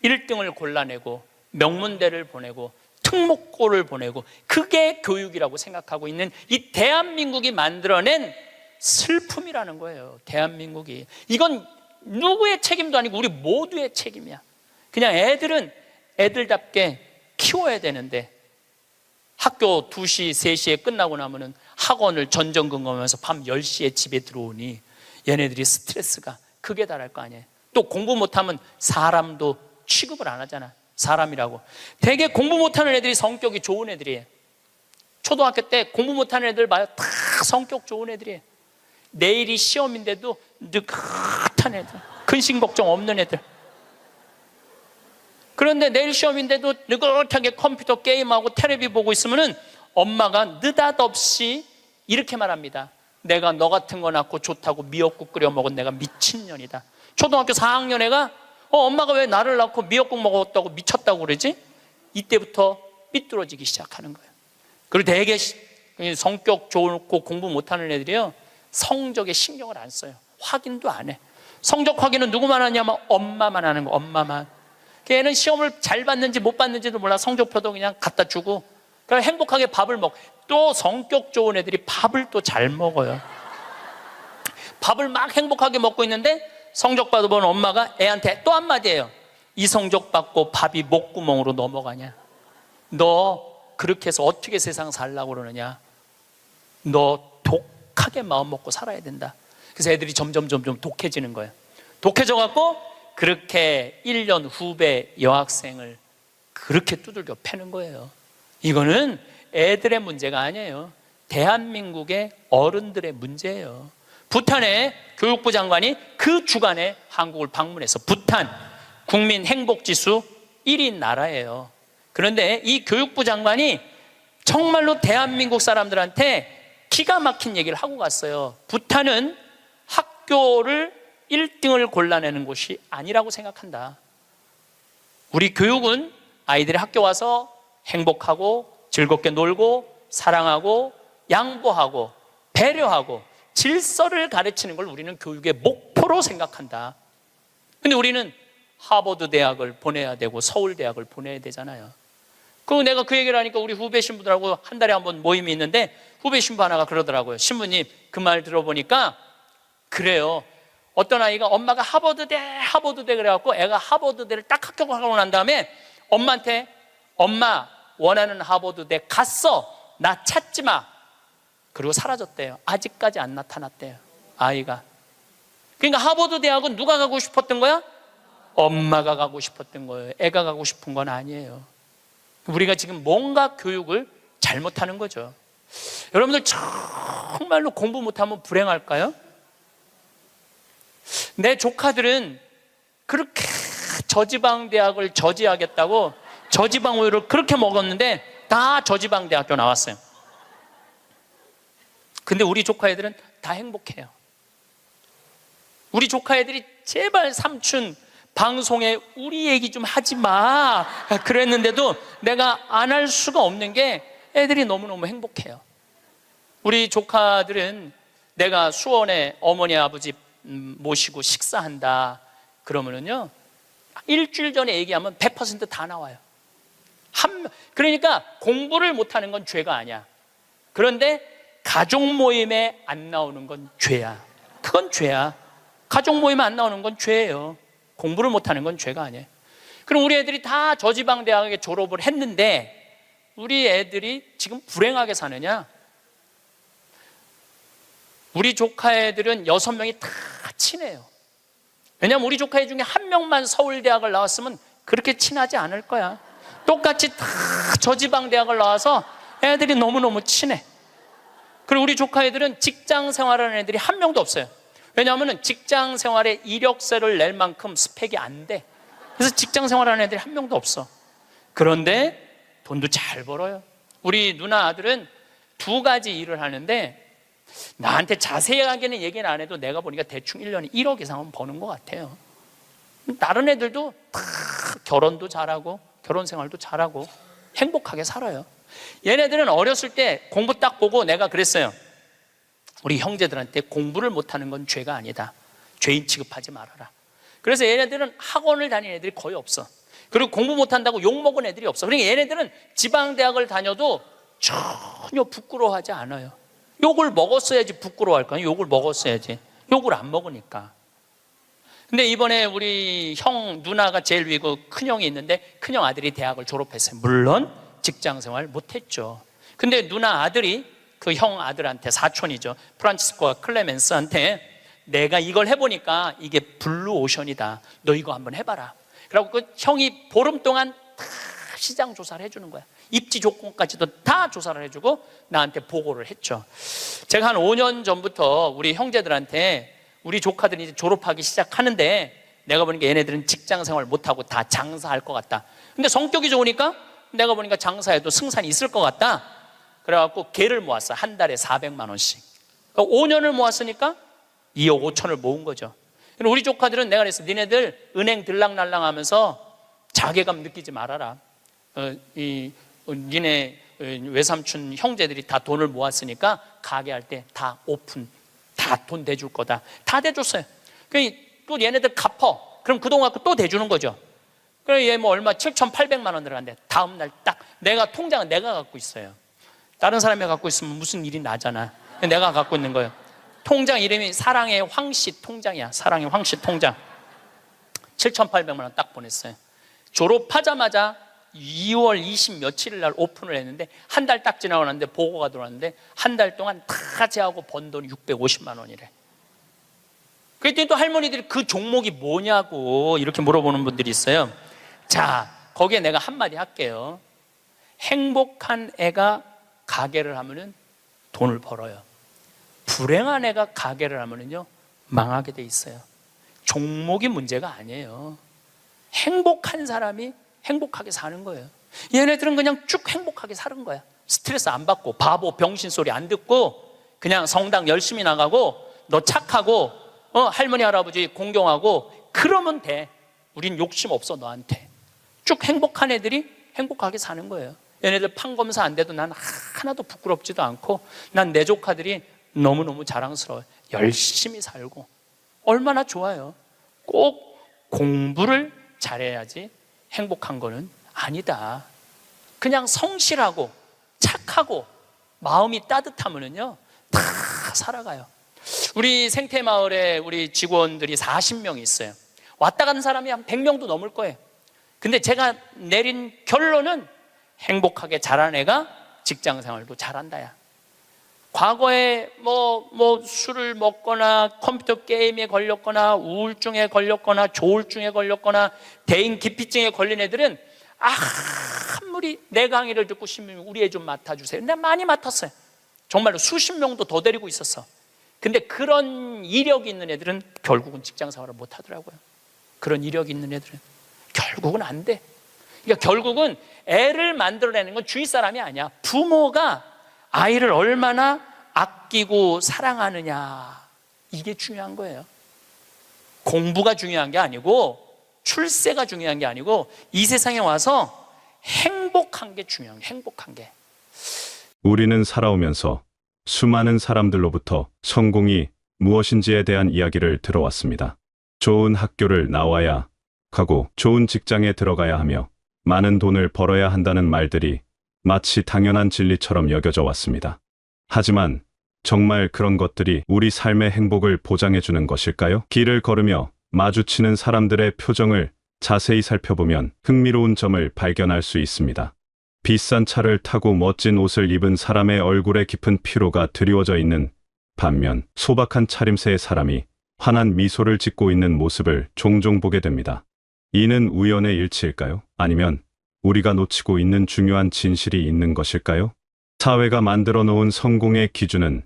1등을 골라내고 명문대를 보내고 특목고를 보내고 그게 교육이라고 생각하고 있는 이 대한민국이 만들어낸 슬픔이라는 거예요. 대한민국이. 이건 누구의 책임도 아니고 우리 모두의 책임이야. 그냥 애들은 애들답게 키워야 되는데 학교 2시, 3시에 끝나고 나면은 학원을 전전긍긍하면서 밤 10시에 집에 들어오니 얘네들이 스트레스가 극에 달할 거 아니에요. 또 공부 못하면 사람도 취급을 안 하잖아. 사람이라고. 되게 공부 못하는 애들이 성격이 좋은 애들이에요. 초등학교 때 공부 못하는 애들 봐요. 다 성격 좋은 애들이에요. 내일이 시험인데도 느긋한 애들, 근심 걱정 없는 애들. 그런데 내일 시험인데도 느긋하게 컴퓨터 게임하고 텔레비 보고 있으면은 엄마가 느닷없이 이렇게 말합니다. 내가 너 같은 거 낳고 좋다고 미역국 끓여 먹은 내가 미친년이다. 초등학교 4학년 애가 엄마가 왜 나를 낳고 미역국 먹었다고 미쳤다고 그러지? 이때부터 삐뚤어지기 시작하는 거예요. 그리고 되게 성격 좋고 공부 못하는 애들이요, 성적에 신경을 안 써요. 확인도 안 해. 성적 확인은 누구만 하냐면 엄마만 하는 거. 엄마만. 걔는 시험을 잘 봤는지 못 봤는지도 몰라. 성적표도 그냥 갖다 주고 그냥 행복하게 밥을 먹. 또 성격 좋은 애들이 밥을 또 잘 먹어요. 밥을 막 행복하게 먹고 있는데 성적 받아본 엄마가 애한테 또 한마디예요. 이 성적 받고 밥이 목구멍으로 넘어가냐? 너 그렇게 해서 어떻게 세상 살라고 그러느냐? 너 독하게 마음 먹고 살아야 된다. 그래서 애들이 점점 독해지는 거예요. 독해져 갖고 그렇게 1년 후배 여학생을 그렇게 두들겨 패는 거예요. 이거는 애들의 문제가 아니에요. 대한민국의 어른들의 문제예요. 부탄의 교육부 장관이 그 주간에 한국을 방문해서 부탄 국민 행복지수 1위 나라예요. 그런데 이 교육부 장관이 정말로 대한민국 사람들한테 기가 막힌 얘기를 하고 갔어요. 부탄은 학교를 1등을 골라내는 곳이 아니라고 생각한다. 우리 교육은 아이들이 학교 와서 행복하고 즐겁게 놀고 사랑하고 양보하고 배려하고 질서를 가르치는 걸 우리는 교육의 목표로 생각한다. 근데 우리는 하버드 대학을 보내야 되고 서울 대학을 보내야 되잖아요. 내가 그 얘기를 하니까 우리 후배 신부들하고 한 달에 한 번 모임이 있는데 후배 신부 하나가 그러더라고요. 신부님, 그 말 들어보니까 그래요. 어떤 아이가 엄마가 하버드대 그래갖고 애가 하버드대를 딱 합격하고 난 다음에 엄마한테 엄마 원하는 하버드대 갔어. 나 찾지 마. 그리고 사라졌대요. 아직까지 안 나타났대요. 아이가. 그러니까 하버드 대학은 누가 가고 싶었던 거야? 엄마가 가고 싶었던 거예요. 애가 가고 싶은 건 아니에요. 우리가 지금 뭔가 교육을 잘못하는 거죠. 여러분들 정말로 공부 못하면 불행할까요? 내 조카들은 그렇게 저지방 대학을 저지하겠다고 저지방 우유를 그렇게 먹었는데 다 저지방 대학교 나왔어요. 근데 우리 조카 애들은 다 행복해요. 우리 조카 애들이 제발 삼촌 방송에 우리 얘기 좀 하지 마 그랬는데도 내가 안 할 수가 없는 게 애들이 너무너무 행복해요. 우리 조카들은 내가 수원에 어머니 아버지 모시고 식사한다 그러면은요, 일주일 전에 얘기하면 100% 다 나와요. 그러니까 공부를 못하는 건 죄가 아니야. 그런데 가족 모임에 안 나오는 건 죄야. 그건 죄야. 가족 모임에 안 나오는 건 죄예요. 공부를 못하는 건 죄가 아니에요. 그럼 우리 애들이 다 저지방 대학에 졸업을 했는데 우리 애들이 지금 불행하게 사느냐? 우리 조카 애들은 6명이 다 친해요. 왜냐하면 우리 조카 애 중에 한 명만 서울대학을 나왔으면 그렇게 친하지 않을 거야. 똑같이 다 저지방 대학을 나와서 애들이 너무너무 친해. 그리고 우리 조카 애들은 직장 생활하는 애들이 한 명도 없어요. 왜냐하면 직장 생활에 이력서를 낼 만큼 스펙이 안 돼. 그래서 직장 생활하는 애들이 한 명도 없어. 그런데 돈도 잘 벌어요. 우리 누나 아들은 2가지 일을 하는데 나한테 자세하게는 얘기는 안 해도 내가 보니까 대충 1년에 1억 이상은 버는 것 같아요. 다른 애들도 다 결혼도 잘하고 결혼 생활도 잘하고 행복하게 살아요. 얘네들은 어렸을 때 공부 딱 보고 내가 그랬어요. 우리 형제들한테 공부를 못하는 건 죄가 아니다. 죄인 취급하지 말아라. 그래서 얘네들은 학원을 다니는 애들이 거의 없어. 그리고 공부 못한다고 욕먹은 애들이 없어. 그러니까 얘네들은 지방대학을 다녀도 전혀 부끄러워하지 않아요. 욕을 먹었어야지 부끄러워할까요? 욕을 먹었어야지. 욕을 안 먹으니까. 근데 이번에 우리 형 누나가 제일 위고 큰형이 있는데 큰형 아들이 대학을 졸업했어요. 물론 직장생활 못했죠. 근데 누나 아들이 그 형 아들한테, 사촌이죠, 프란치스코와 클레멘스한테 내가 이걸 해보니까 이게 블루오션이다. 너 이거 한번 해봐라. 그리고 그 형이 보름 동안 다 시장 조사를 해주는 거야. 입지 조건까지도 다 조사를 해주고 나한테 보고를 했죠. 제가 한 5년 전부터 우리 형제들한테 우리 조카들이 이제 졸업하기 시작하는데 내가 보니까 얘네들은 직장 생활 못하고 다 장사할 것 같다. 근데 성격이 좋으니까 내가 보니까 장사해도 승산이 있을 것 같다. 그래갖고 개를 모았어. 한 달에 400만 원씩. 그러니까 5년을 모았으니까 2억 5천을 모은 거죠. 우리 조카들은 내가 그랬어. 니네들 은행 들락날락 하면서 자괴감 느끼지 말아라. 니네 외삼촌 형제들이 다 돈을 모았으니까 가게 할 때 다 오픈, 다 돈 대줄 거다. 다 대줬어요. 또 얘네들 갚어. 그럼 그동안 또 대주는 거죠. 그래 얘 뭐 얼마 7,800만 원 들어간대. 다음 날 딱 내가 통장은 내가 갖고 있어요. 다른 사람이 갖고 있으면 무슨 일이 나잖아. 내가 갖고 있는 거예요. 통장 이름이 사랑의 황씨 통장이야. 사랑의 황씨 통장. 7,800만 원 딱 보냈어요. 졸업하자마자 2월 20 며칠 날 오픈을 했는데 한 달 딱 지나고 났는데 보고가 들어왔는데 한 달 동안 다 제하고 번 돈이 650만 원이래. 그랬더니 또 할머니들이 그 종목이 뭐냐고 이렇게 물어보는 분들이 있어요. 자, 거기에 내가 한마디 할게요. 행복한 애가 가게를 하면은 돈을 벌어요. 불행한 애가 가게를 하면은요 망하게 돼 있어요. 종목이 문제가 아니에요. 행복한 사람이 행복하게 사는 거예요. 얘네들은 그냥 쭉 행복하게 사는 거야. 스트레스 안 받고 바보 병신 소리 안 듣고 그냥 성당 열심히 나가고 너 착하고 할머니 할아버지 공경하고 그러면 돼. 우린 욕심 없어 너한테. 쭉 행복한 애들이 행복하게 사는 거예요. 얘네들 판검사 안 돼도 난 하나도 부끄럽지도 않고 난 내 조카들이 너무너무 자랑스러워요. 열심히 살고 얼마나 좋아요. 꼭 공부를 잘해야지 행복한 거는 아니다. 그냥 성실하고 착하고 마음이 따뜻하면요 다 살아가요. 우리 생태마을에 우리 직원들이 40명이 있어요. 왔다 가는 사람이 한 100명도 넘을 거예요. 근데 제가 내린 결론은 행복하게 자란 애가 직장 생활도 잘한다야. 과거에 뭐 술을 먹거나 컴퓨터 게임에 걸렸거나 우울증에 걸렸거나 조울증에 걸렸거나 대인 기피증에 걸린 애들은 아무리 내 강의를 듣고 싶으면 우리 애 좀 맡아주세요. 내가 많이 맡았어요. 정말로 수십 명도 더 데리고 있었어. 근데 그런 이력이 있는 애들은 결국은 직장 생활을 못 하더라고요. 그런 이력이 있는 애들은 결국은 안 돼. 그러니까 결국은 애를 만들어내는 건 주위 사람이 아니야. 부모가 아이를 얼마나 아끼고 사랑하느냐, 이게 중요한 거예요. 공부가 중요한 게 아니고 출세가 중요한 게 아니고 이 세상에 와서 행복한 게 중요한 거예요. 행복한 게. 우리는 살아오면서 수많은 사람들로부터 성공이 무엇인지에 대한 이야기를 들어왔습니다. 좋은 학교를 나와야 하고 좋은 직장에 들어가야 하며 많은 돈을 벌어야 한다는 말들이 마치 당연한 진리처럼 여겨져 왔습니다. 하지만 정말 그런 것들이 우리 삶의 행복을 보장해 주는 것일까요? 길을 걸으며 마주치는 사람들의 표정을 자세히 살펴보면 흥미로운 점을 발견할 수 있습니다. 비싼 차를 타고 멋진 옷을 입은 사람의 얼굴에 깊은 피로가 드리워져 있는 반면 소박한 차림새의 사람이 환한 미소를 짓고 있는 모습을 종종 보게 됩니다. 이는 우연의 일치일까요? 아니면 우리가 놓치고 있는 중요한 진실이 있는 것일까요? 사회가 만들어 놓은 성공의 기준은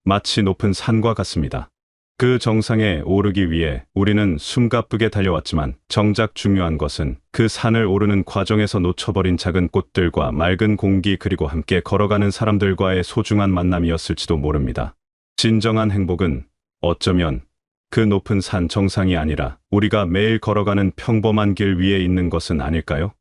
마치 높은 산과 같습니다. 그 정상에 오르기 위해 우리는 숨가쁘게 달려왔지만 정작 중요한 것은 그 산을 오르는 과정에서 놓쳐버린 작은 꽃들과 맑은 공기 그리고 함께 걸어가는 사람들과의 소중한 만남이었을지도 모릅니다. 진정한 행복은 어쩌면 그 높은 산 정상이 아니라 우리가 매일 걸어가는 평범한 길 위에 있는 것은 아닐까요?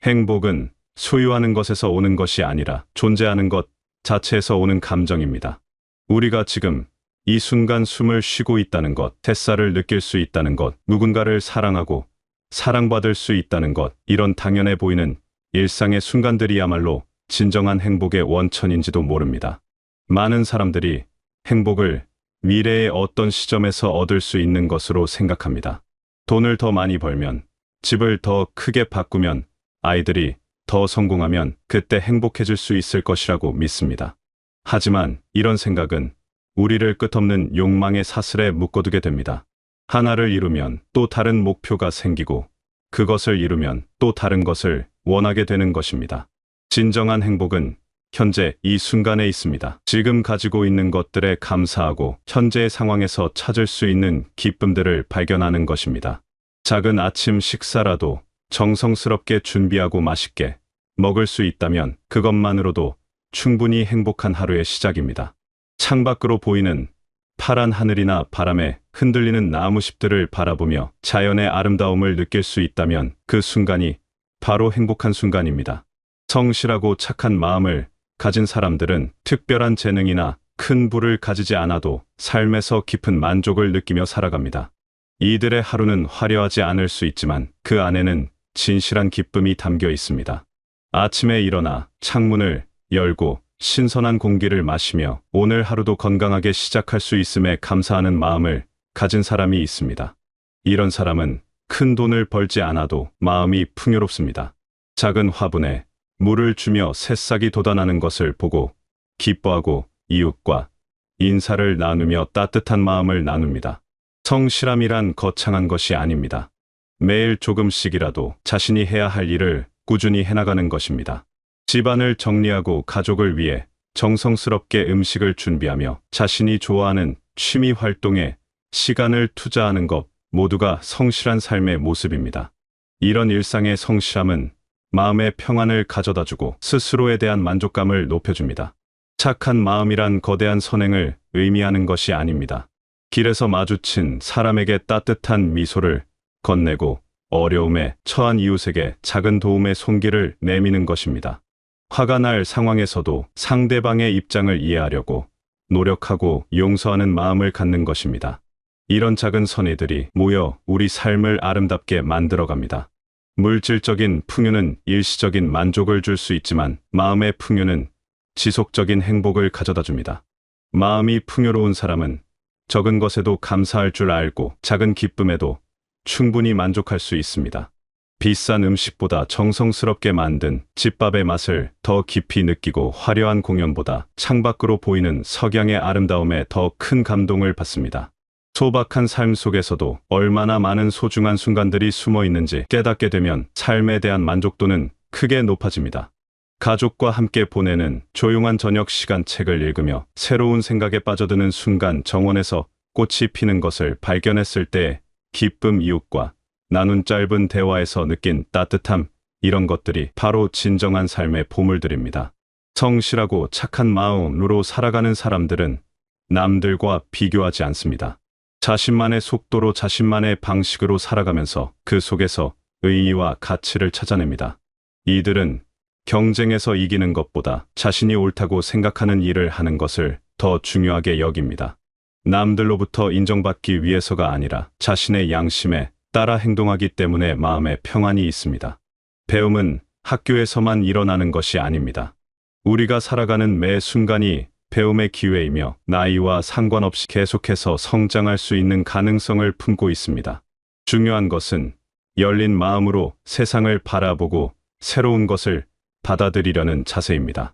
행복은 소유하는 것에서 오는 것이 아니라 존재하는 것 자체에서 오는 감정입니다. 우리가 지금 이 순간 숨을 쉬고 있다는 것, 햇살을 느낄 수 있다는 것, 누군가를 사랑하고 사랑받을 수 있다는 것, 이런 당연해 보이는 일상의 순간들이야말로 진정한 행복의 원천인지도 모릅니다. 많은 사람들이 행복을 미래의 어떤 시점에서 얻을 수 있는 것으로 생각합니다. 돈을 더 많이 벌면, 집을 더 크게 바꾸면, 아이들이 더 성공하면 그때 행복해질 수 있을 것이라고 믿습니다. 하지만 이런 생각은 우리를 끝없는 욕망의 사슬에 묶어두게 됩니다. 하나를 이루면 또 다른 목표가 생기고 그것을 이루면 또 다른 것을 원하게 되는 것입니다. 진정한 행복은 현재 이 순간에 있습니다. 지금 가지고 있는 것들에 감사하고 현재의 상황에서 찾을 수 있는 기쁨들을 발견하는 것입니다. 작은 아침 식사라도 정성스럽게 준비하고 맛있게 먹을 수 있다면 그것만으로도 충분히 행복한 하루의 시작입니다. 창밖으로 보이는 파란 하늘이나 바람에 흔들리는 나무잎들을 바라보며 자연의 아름다움을 느낄 수 있다면 그 순간이 바로 행복한 순간입니다. 성실하고 착한 마음을 가진 사람들은 특별한 재능이나 큰 부를 가지지 않아도 삶에서 깊은 만족을 느끼며 살아갑니다. 이들의 하루는 화려하지 않을 수 있지만 그 안에는 진실한 기쁨이 담겨 있습니다. 아침에 일어나 창문을 열고 신선한 공기를 마시며 오늘 하루도 건강하게 시작할 수 있음에 감사하는 마음을 가진 사람이 있습니다. 이런 사람은 큰 돈을 벌지 않아도 마음이 풍요롭습니다. 작은 화분에 물을 주며 새싹이 돋아나는 것을 보고 기뻐하고 이웃과 인사를 나누며 따뜻한 마음을 나눕니다. 성실함이란 거창한 것이 아닙니다. 매일 조금씩이라도 자신이 해야 할 일을 꾸준히 해나가는 것입니다. 집안을 정리하고 가족을 위해 정성스럽게 음식을 준비하며 자신이 좋아하는 취미 활동에 시간을 투자하는 것 모두가 성실한 삶의 모습입니다. 이런 일상의 성실함은 마음의 평안을 가져다주고 스스로에 대한 만족감을 높여줍니다. 착한 마음이란 거대한 선행을 의미하는 것이 아닙니다. 길에서 마주친 사람에게 따뜻한 미소를 건네고 어려움에 처한 이웃에게 작은 도움의 손길을 내미는 것입니다. 화가 날 상황에서도 상대방의 입장을 이해하려고 노력하고 용서하는 마음을 갖는 것입니다. 이런 작은 선의들이 모여 우리 삶을 아름답게 만들어갑니다. 물질적인 풍요는 일시적인 만족을 줄 수 있지만 마음의 풍요는 지속적인 행복을 가져다 줍니다. 마음이 풍요로운 사람은 적은 것에도 감사할 줄 알고 작은 기쁨에도 충분히 만족할 수 있습니다. 비싼 음식보다 정성스럽게 만든 집밥의 맛을 더 깊이 느끼고 화려한 공연보다 창밖으로 보이는 석양의 아름다움에 더 큰 감동을 받습니다. 소박한 삶 속에서도 얼마나 많은 소중한 순간들이 숨어 있는지 깨닫게 되면 삶에 대한 만족도는 크게 높아집니다. 가족과 함께 보내는 조용한 저녁 시간, 책을 읽으며 새로운 생각에 빠져드는 순간, 정원에서 꽃이 피는 것을 발견했을 때의 기쁨, 이웃과 나눈 짧은 대화에서 느낀 따뜻함, 이런 것들이 바로 진정한 삶의 보물들입니다. 성실하고 착한 마음으로 살아가는 사람들은 남들과 비교하지 않습니다. 자신만의 속도로 자신만의 방식으로 살아가면서 그 속에서 의의와 가치를 찾아냅니다. 이들은 경쟁에서 이기는 것보다 자신이 옳다고 생각하는 일을 하는 것을 더 중요하게 여깁니다. 남들로부터 인정받기 위해서가 아니라 자신의 양심에 따라 행동하기 때문에 마음에 평안이 있습니다. 배움은 학교에서만 일어나는 것이 아닙니다. 우리가 살아가는 매 순간이 배움의 기회이며 나이와 상관없이 계속해서 성장할 수 있는 가능성을 품고 있습니다. 중요한 것은 열린 마음으로 세상을 바라보고 새로운 것을 받아들이려는 자세입니다.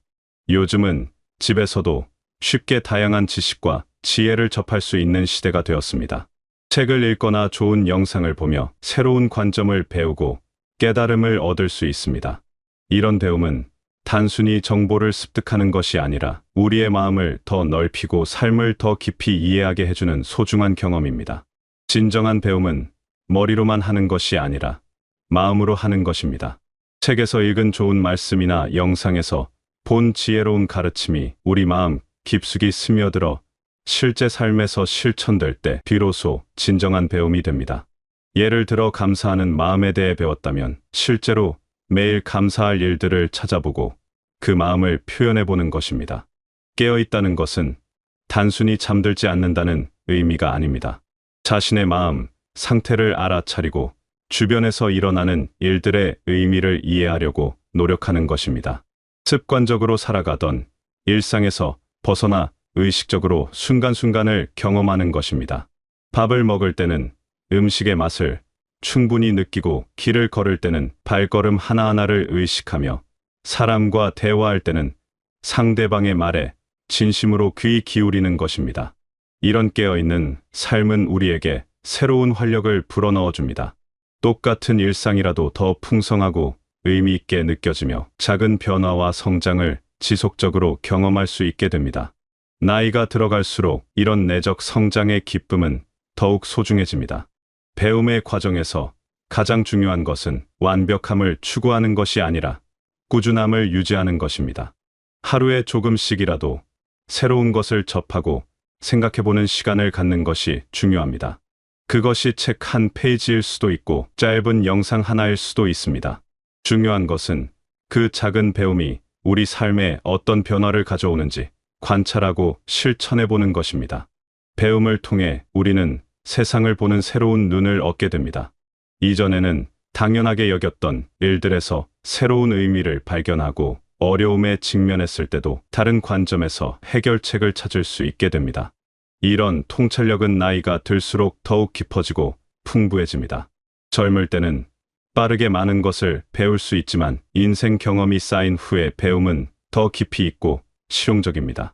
요즘은 집에서도 쉽게 다양한 지식과 지혜를 접할 수 있는 시대가 되었습니다. 책을 읽거나 좋은 영상을 보며 새로운 관점을 배우고 깨달음을 얻을 수 있습니다. 이런 배움은 단순히 정보를 습득하는 것이 아니라 우리의 마음을 더 넓히고 삶을 더 깊이 이해하게 해주는 소중한 경험입니다. 진정한 배움은 머리로만 하는 것이 아니라 마음으로 하는 것입니다. 책에서 읽은 좋은 말씀이나 영상에서 본 지혜로운 가르침이 우리 마음 깊숙이 스며들어 실제 삶에서 실천될 때 비로소 진정한 배움이 됩니다. 예를 들어 감사하는 마음에 대해 배웠다면 실제로 매일 감사할 일들을 찾아보고 그 마음을 표현해보는 것입니다. 깨어있다는 것은 단순히 잠들지 않는다는 의미가 아닙니다. 자신의 마음, 상태를 알아차리고 주변에서 일어나는 일들의 의미를 이해하려고 노력하는 것입니다. 습관적으로 살아가던 일상에서 벗어나 의식적으로 순간순간을 경험하는 것입니다. 밥을 먹을 때는 음식의 맛을 충분히 느끼고 길을 걸을 때는 발걸음 하나하나를 의식하며 사람과 대화할 때는 상대방의 말에 진심으로 귀 기울이는 것입니다. 이런 깨어있는 삶은 우리에게 새로운 활력을 불어넣어 줍니다. 똑같은 일상이라도 더 풍성하고 의미 있게 느껴지며 작은 변화와 성장을 지속적으로 경험할 수 있게 됩니다. 나이가 들어갈수록 이런 내적 성장의 기쁨은 더욱 소중해집니다. 배움의 과정에서 가장 중요한 것은 완벽함을 추구하는 것이 아니라 꾸준함을 유지하는 것입니다. 하루에 조금씩이라도 새로운 것을 접하고 생각해보는 시간을 갖는 것이 중요합니다. 그것이 책 한 페이지일 수도 있고 짧은 영상 하나일 수도 있습니다. 중요한 것은 그 작은 배움이 우리 삶에 어떤 변화를 가져오는지 관찰하고 실천해보는 것입니다. 배움을 통해 우리는 세상을 보는 새로운 눈을 얻게 됩니다. 이전에는 당연하게 여겼던 일들에서 새로운 의미를 발견하고 어려움에 직면했을 때도 다른 관점에서 해결책을 찾을 수 있게 됩니다. 이런 통찰력은 나이가 들수록 더욱 깊어지고 풍부해집니다. 젊을 때는 빠르게 많은 것을 배울 수 있지만 인생 경험이 쌓인 후에 배움은 더 깊이 있고 실용적입니다.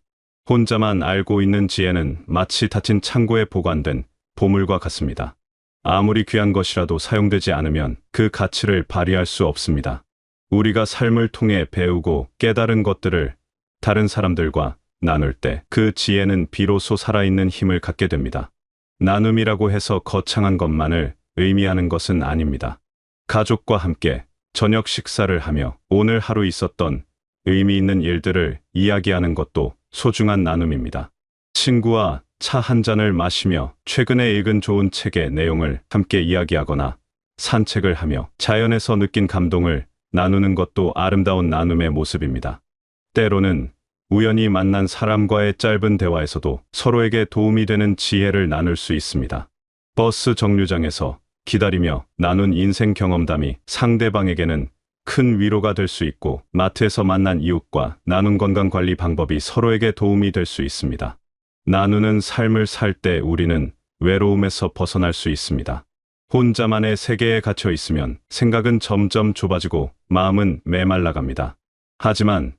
혼자만 알고 있는 지혜는 마치 닫힌 창고에 보관된 보물과 같습니다. 아무리 귀한 것이라도 사용되지 않으면 그 가치를 발휘할 수 없습니다. 우리가 삶을 통해 배우고 깨달은 것들을 다른 사람들과 나눌 때 그 지혜는 비로소 살아있는 힘을 갖게 됩니다. 나눔이라고 해서 거창한 것만을 의미하는 것은 아닙니다. 가족과 함께 저녁 식사를 하며 오늘 하루 있었던 의미 있는 일들을 이야기하는 것도 소중한 나눔입니다. 친구와 차 한 잔을 마시며 최근에 읽은 좋은 책의 내용을 함께 이야기하거나 산책을 하며 자연에서 느낀 감동을 나누는 것도 아름다운 나눔의 모습입니다. 때로는 우연히 만난 사람과의 짧은 대화에서도 서로에게 도움이 되는 지혜를 나눌 수 있습니다. 버스 정류장에서 기다리며 나눈 인생 경험담이 상대방에게는 큰 위로가 될 수 있고 마트에서 만난 이웃과 나눈 건강관리 방법이 서로에게 도움이 될 수 있습니다. 나누는 삶을 살 때 우리는 외로움에서 벗어날 수 있습니다. 혼자만의 세계에 갇혀 있으면 생각은 점점 좁아지고 마음은 메말라갑니다. 하지만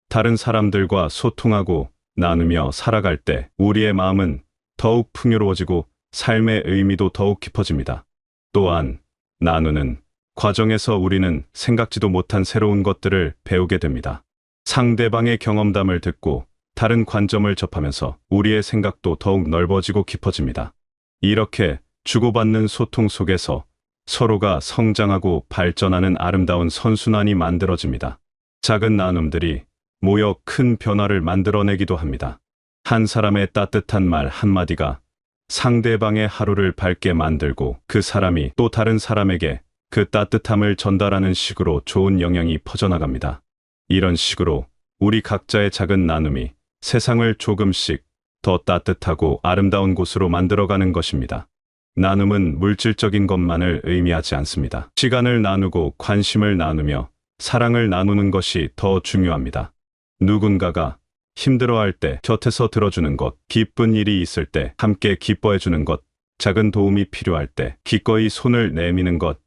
다른 사람들과 소통하고 나누며 살아갈 때 우리의 마음은 더욱 풍요로워지고 삶의 의미도 더욱 깊어집니다. 또한 나누는 과정에서 우리는 생각지도 못한 새로운 것들을 배우게 됩니다. 상대방의 경험담을 듣고 다른 관점을 접하면서 우리의 생각도 더욱 넓어지고 깊어집니다. 이렇게 주고받는 소통 속에서 서로가 성장하고 발전하는 아름다운 선순환이 만들어집니다. 작은 나눔들이 모여 큰 변화를 만들어내기도 합니다. 한 사람의 따뜻한 말 한마디가 상대방의 하루를 밝게 만들고 그 사람이 또 다른 사람에게 그 따뜻함을 전달하는 식으로 좋은 영향이 퍼져나갑니다. 이런 식으로 우리 각자의 작은 나눔이 세상을 조금씩 더 따뜻하고 아름다운 곳으로 만들어가는 것입니다. 나눔은 물질적인 것만을 의미하지 않습니다. 시간을 나누고 관심을 나누며 사랑을 나누는 것이 더 중요합니다. 누군가가 힘들어할 때 곁에서 들어주는 것, 기쁜 일이 있을 때 함께 기뻐해주는 것, 작은 도움이 필요할 때 기꺼이 손을 내미는 것,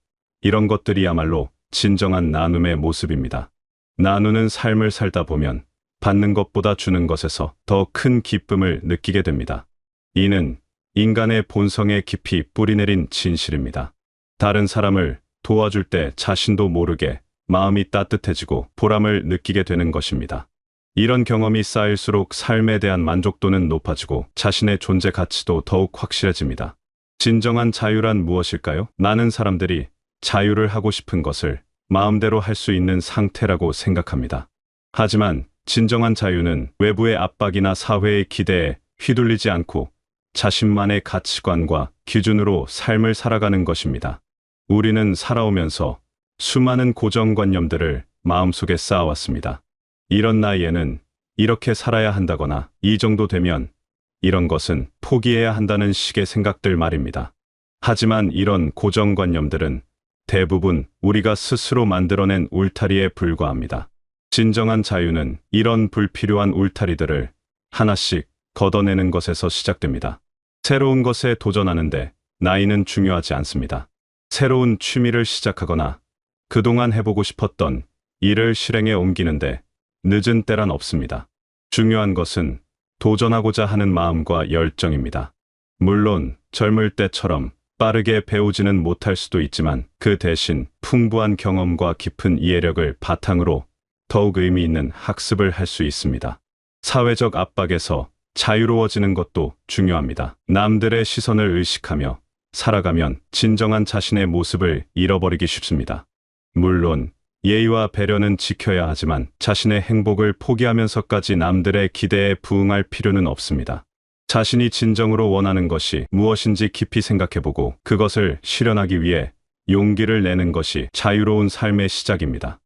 이런 것들이야말로 진정한 나눔의 모습입니다. 나누는 삶을 살다 보면 받는 것보다 주는 것에서 더 큰 기쁨을 느끼게 됩니다. 이는 인간의 본성에 깊이 뿌리내린 진실입니다. 다른 사람을 도와줄 때 자신도 모르게 마음이 따뜻해지고 보람을 느끼게 되는 것입니다. 이런 경험이 쌓일수록 삶에 대한 만족도는 높아지고 자신의 존재 가치도 더욱 확실해집니다. 진정한 자유란 무엇일까요? 많은 사람들이 자유를 하고 싶은 것을 마음대로 할 수 있는 상태라고 생각합니다. 하지만 진정한 자유는 외부의 압박이나 사회의 기대에 휘둘리지 않고 자신만의 가치관과 기준으로 삶을 살아가는 것입니다. 우리는 살아오면서 수많은 고정관념들을 마음속에 쌓아왔습니다. 이런 나이에는 이렇게 살아야 한다거나 이 정도 되면 이런 것은 포기해야 한다는 식의 생각들 말입니다. 하지만 이런 고정관념들은 대부분 우리가 스스로 만들어낸 울타리에 불과합니다. 진정한 자유는 이런 불필요한 울타리들을 하나씩 걷어내는 것에서 시작됩니다. 새로운 것에 도전하는데 나이는 중요하지 않습니다. 새로운 취미를 시작하거나 그동안 해보고 싶었던 일을 실행에 옮기는데 늦은 때란 없습니다. 중요한 것은 도전하고자 하는 마음과 열정입니다. 물론 젊을 때처럼 빠르게 배우지는 못할 수도 있지만 그 대신 풍부한 경험과 깊은 이해력을 바탕으로 더욱 의미 있는 학습을 할 수 있습니다. 사회적 압박에서 자유로워지는 것도 중요합니다. 남들의 시선을 의식하며 살아가면 진정한 자신의 모습을 잃어버리기 쉽습니다. 물론 예의와 배려는 지켜야 하지만 자신의 행복을 포기하면서까지 남들의 기대에 부응할 필요는 없습니다. 자신이 진정으로 원하는 것이 무엇인지 깊이 생각해보고 그것을 실현하기 위해 용기를 내는 것이 자유로운 삶의 시작입니다.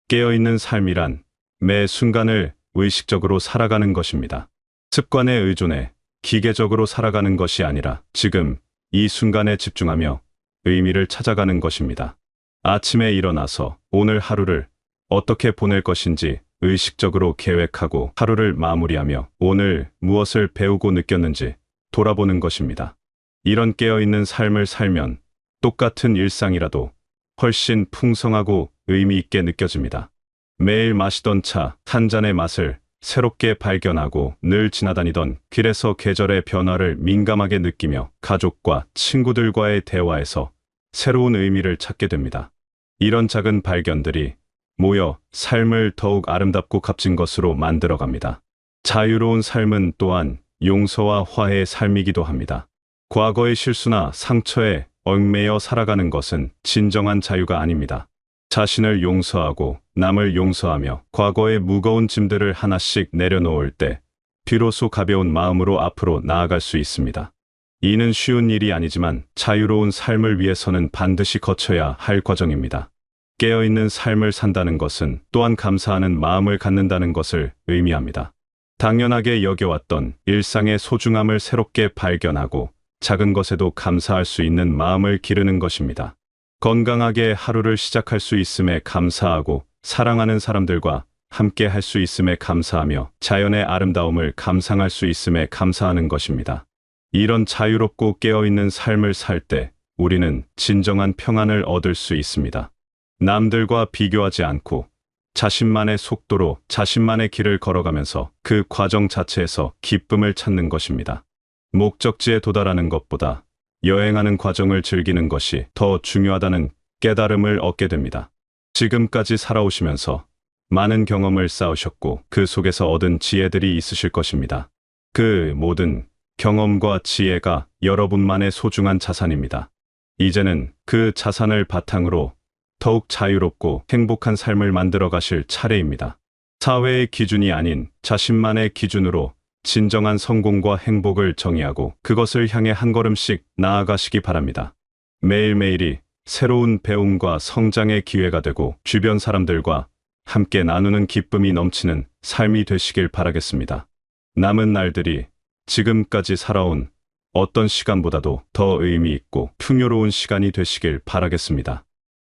깨어있는 삶이란 매 순간을 의식적으로 살아가는 것입니다. 습관에 의존해 기계적으로 살아가는 것이 아니라 지금 이 순간에 집중하며 의미를 찾아가는 것입니다. 아침에 일어나서 오늘 하루를 어떻게 보낼 것인지 의식적으로 계획하고 하루를 마무리하며 오늘 무엇을 배우고 느꼈는지 돌아보는 것입니다. 이런 깨어있는 삶을 살면 똑같은 일상이라도 훨씬 풍성하고 의미 있게 느껴집니다. 매일 마시던 차 한 잔의 맛을 새롭게 발견하고 늘 지나다니던 길에서 계절의 변화를 민감하게 느끼며 가족과 친구들과의 대화에서 새로운 의미를 찾게 됩니다. 이런 작은 발견들이 모여 삶을 더욱 아름답고 값진 것으로 만들어갑니다. 자유로운 삶은 또한 용서와 화해의 삶이기도 합니다. 과거의 실수나 상처에 얽매여 살아가는 것은 진정한 자유가 아닙니다. 자신을 용서하고 남을 용서하며 과거의 무거운 짐들을 하나씩 내려놓을 때 비로소 가벼운 마음으로 앞으로 나아갈 수 있습니다. 이는 쉬운 일이 아니지만 자유로운 삶을 위해서는 반드시 거쳐야 할 과정입니다. 깨어있는 삶을 산다는 것은 또한 감사하는 마음을 갖는다는 것을 의미합니다. 당연하게 여겨왔던 일상의 소중함을 새롭게 발견하고 작은 것에도 감사할 수 있는 마음을 기르는 것입니다. 건강하게 하루를 시작할 수 있음에 감사하고 사랑하는 사람들과 함께 할 수 있음에 감사하며 자연의 아름다움을 감상할 수 있음에 감사하는 것입니다. 이런 자유롭고 깨어있는 삶을 살 때 우리는 진정한 평안을 얻을 수 있습니다. 남들과 비교하지 않고 자신만의 속도로 자신만의 길을 걸어가면서 그 과정 자체에서 기쁨을 찾는 것입니다. 목적지에 도달하는 것보다 여행하는 과정을 즐기는 것이 더 중요하다는 깨달음을 얻게 됩니다. 지금까지 살아오시면서 많은 경험을 쌓으셨고 그 속에서 얻은 지혜들이 있으실 것입니다. 그 모든 경험과 지혜가 여러분만의 소중한 자산입니다. 이제는 그 자산을 바탕으로 더욱 자유롭고 행복한 삶을 만들어 가실 차례입니다. 사회의 기준이 아닌 자신만의 기준으로 진정한 성공과 행복을 정의하고 그것을 향해 한 걸음씩 나아가시기 바랍니다. 매일매일이 새로운 배움과 성장의 기회가 되고 주변 사람들과 함께 나누는 기쁨이 넘치는 삶이 되시길 바라겠습니다. 남은 날들이 지금까지 살아온 어떤 시간보다도 더 의미 있고 풍요로운 시간이 되시길 바라겠습니다.